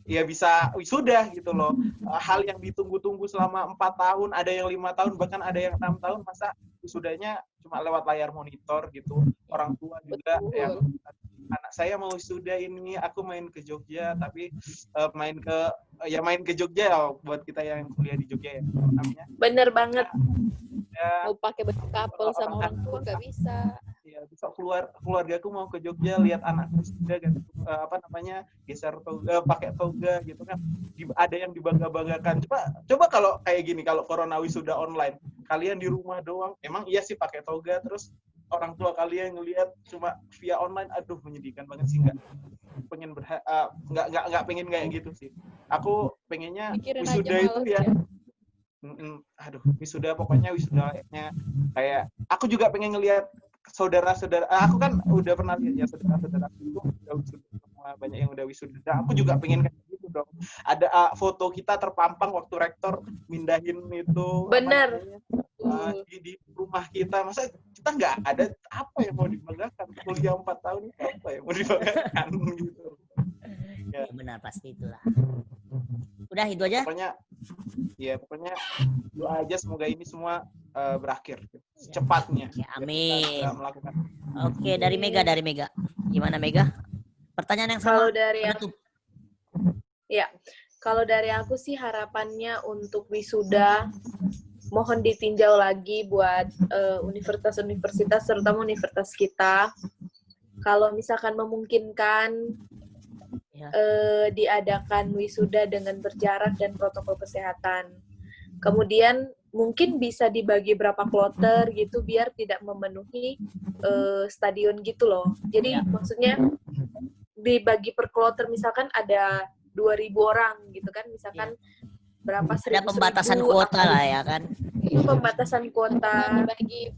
ya bisa wisuda gitu loh. Hal yang ditunggu-tunggu selama 4 tahun, ada yang 5 tahun, bahkan ada yang 6 tahun, masa wisudanya cuma lewat layar monitor gitu. Orang tua juga yang anak saya mau wisuda ini, aku main ke Jogja, tapi main ke Jogja ya, buat kita yang kuliah di Jogja ya namanya. Bener banget. Ya, mau pakai baju couple sama orang tua nggak bisa. Ya, bisa keluargaku mau ke Jogja lihat anakku sudah geser toga, pakai toga gitu kan. Ada yang dibangga-banggakan. Coba kalau kayak gini, kalau corona wisuda online, kalian di rumah doang, emang iya sih pakai toga, terus orang tua kalian ngelihat cuma via online, aduh menyedihkan banget sih. Nggak pengen kayak gitu sih. Aku pengennya Mikirin wisuda aja itu ya. Wisuda pokoknya wisudanya kayak aku juga pengen ngelihat saudara-saudara. Aku kan udah pernah lihat ya saudara-saudara itu udah wisuda semua, banyak yang udah wisuda. Nah, aku juga pengen kayak gitu dong. Ada foto kita terpampang waktu rektor mindahin itu. Bener. Di rumah kita, masa kita nggak ada apa yang mau dibanggakan? Kuliah 4 tahun itu apa yang mau dibanggakan gitu? Ya benar, pasti itulah. Udah itu aja. Pokoknya doa aja semoga ini semua berakhir secepatnya. Ya, amin. Oke, dari Mega. Gimana Mega? Pertanyaan yang sama. Kalau dari aku sih harapannya untuk wisuda mohon ditinjau lagi buat universitas-universitas, terutama universitas kita. Kalau misalkan memungkinkan diadakan wisuda dengan berjarak dan protokol kesehatan. Kemudian mungkin bisa dibagi berapa kloter gitu biar tidak memenuhi stadion gitu loh. Jadi maksudnya dibagi per kloter, misalkan ada 2.000 orang gitu kan, misalkan berapa ada pembatasan kuota lah ya kan. Itu pembatasan kuota. Dibagi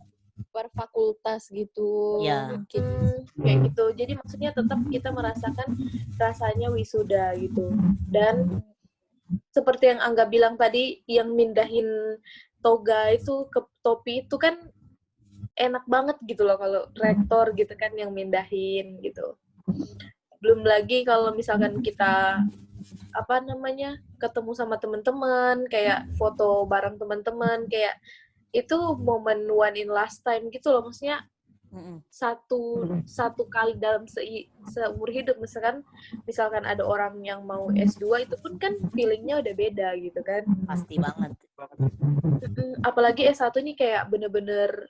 per fakultas gitu. Ya. Mungkin kayak gitu. Jadi maksudnya tetap kita merasakan rasanya wisuda gitu. Dan seperti yang Angga bilang tadi, yang mindahin toga itu ke topi itu kan enak banget gitu loh kalau rektor gitu kan yang mindahin gitu. Belum lagi kalau misalkan kita ketemu sama teman-teman, kayak foto bareng teman-teman, kayak itu momen one in last time gitu loh, maksudnya satu kali dalam seumur hidup. Misalkan ada orang yang mau S2, itu pun kan feelingnya udah beda gitu kan. Pasti banget. Apalagi S1 ini kayak bener-bener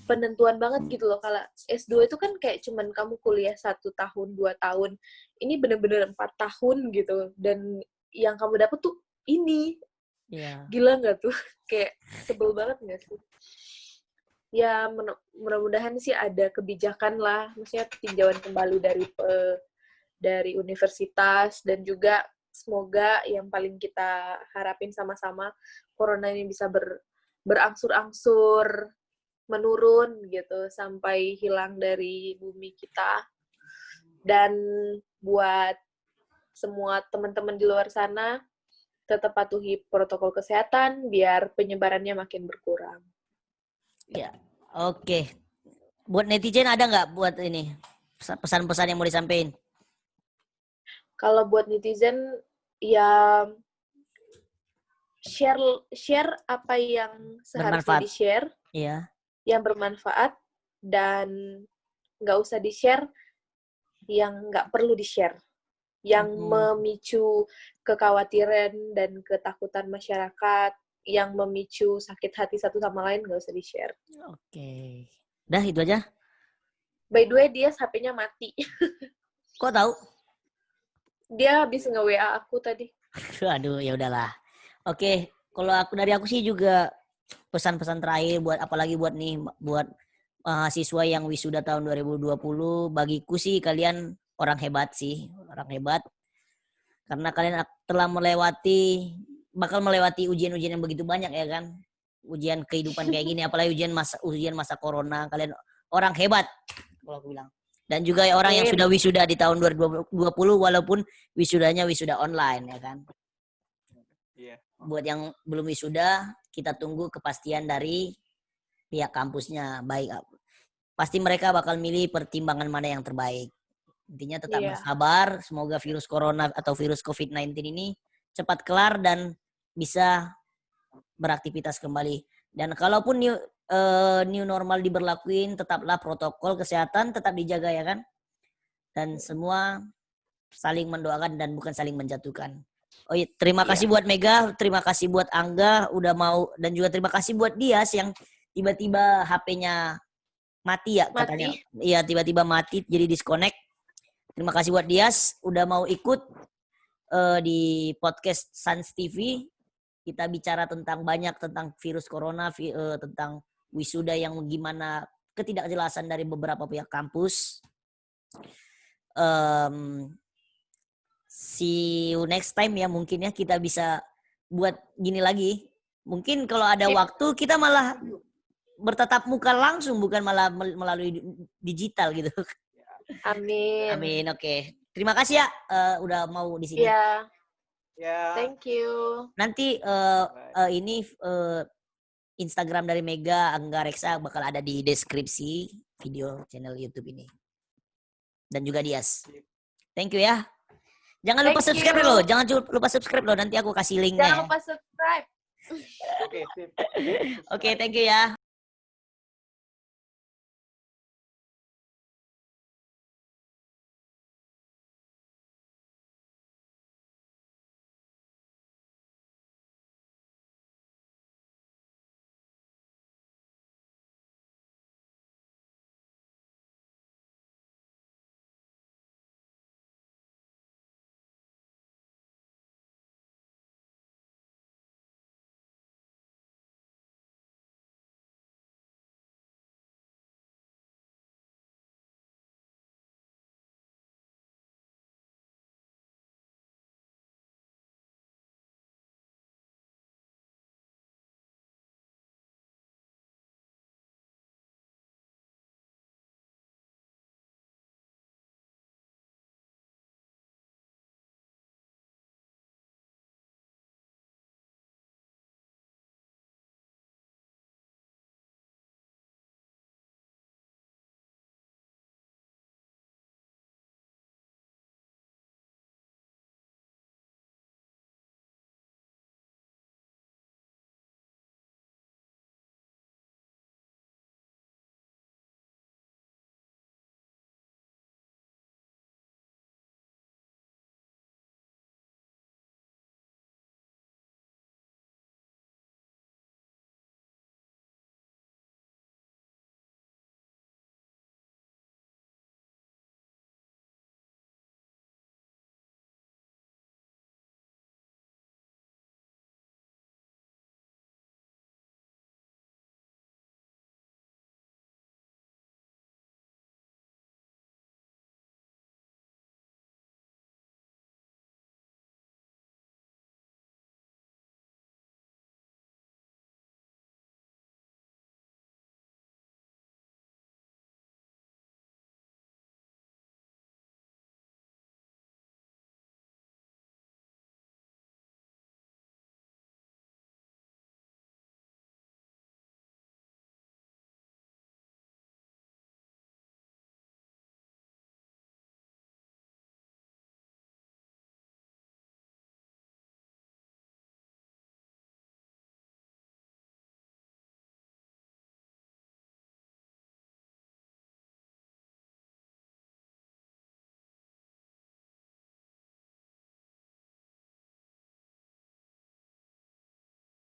penentuan banget gitu loh. Kalau S2 itu kan kayak cuman kamu kuliah 1 tahun, 2 tahun. Ini bener-bener 4 tahun gitu. Dan yang kamu dapet tuh ini Iya. Gila nggak tuh? Kayak sebel banget nggak sih? Ya mudah-mudahan sih ada kebijakan lah, maksudnya tinjauan kembali dari universitas, dan juga semoga yang paling kita harapin sama-sama corona ini bisa berangsur-angsur menurun gitu sampai hilang dari bumi kita. Dan buat semua teman-teman di luar sana tetap patuhi protokol kesehatan biar penyebarannya makin berkurang. Ya, oke. Buat netizen ada nggak buat ini pesan-pesan yang mau disampaikan? Kalau buat netizen, ya share apa yang seharusnya Bermanfaat. di-share, Iya. yang bermanfaat, dan nggak usah di-share yang nggak perlu di-share, yang memicu kekhawatiran dan ketakutan masyarakat, yang memicu sakit hati satu sama lain, nggak usah di-share. Oke. Dah itu aja. By the way, dia HP-nya mati. Kok tahu? Dia habis nge-WA aku tadi. Aduh, ya udahlah. Oke, kalau dari aku sih juga pesan-pesan terakhir buat apalagi buat mahasiswa yang wisuda tahun 2020, bagiku sih kalian orang hebat sih, orang hebat. Karena kalian telah bakal melewati ujian-ujian yang begitu banyak ya kan. Ujian kehidupan kayak gini, apalagi ujian masa corona, kalian orang hebat kalau aku bilang. Dan juga orang yang sudah wisuda di tahun 2020 walaupun wisudanya wisuda online ya kan. Iya. Buat yang belum wisuda, kita tunggu kepastian dari pihak kampusnya. Baik, pasti mereka bakal milih pertimbangan mana yang terbaik. Intinya tetap bersabar, semoga virus corona atau virus COVID-19 ini cepat kelar dan bisa beraktivitas kembali. Dan kalaupun new normal diberlakuin, tetaplah protokol kesehatan tetap dijaga ya kan. Dan semua saling mendoakan dan bukan saling menjatuhkan. Oh iya, terima kasih buat Mega, terima kasih buat Angga udah mau, dan juga terima kasih buat Dias yang tiba-tiba HP-nya mati ya katanya. Iya, tiba-tiba mati jadi disconnect. Terima kasih buat Dias udah mau ikut di podcast Sans TV. Kita bicara banyak tentang virus corona, tentang wisuda yang gimana, ketidakjelasan dari beberapa pihak kampus. See you next time ya, mungkin ya kita bisa buat gini lagi. Mungkin kalau ada waktu kita malah bertatap muka langsung, bukan malah melalui digital gitu. Amin. Amin, oke. Terima kasih ya udah mau di sini. Ya. Ya. Thank you. Nanti ini Instagram dari Mega Angga Reksa bakal ada di deskripsi video channel YouTube ini. Dan juga Dias. Thank you ya. Jangan lupa subscribe loh. Jangan lupa subscribe loh. Nanti aku kasih linknya. Jangan lupa subscribe. Oke, sip. Oke, thank you ya.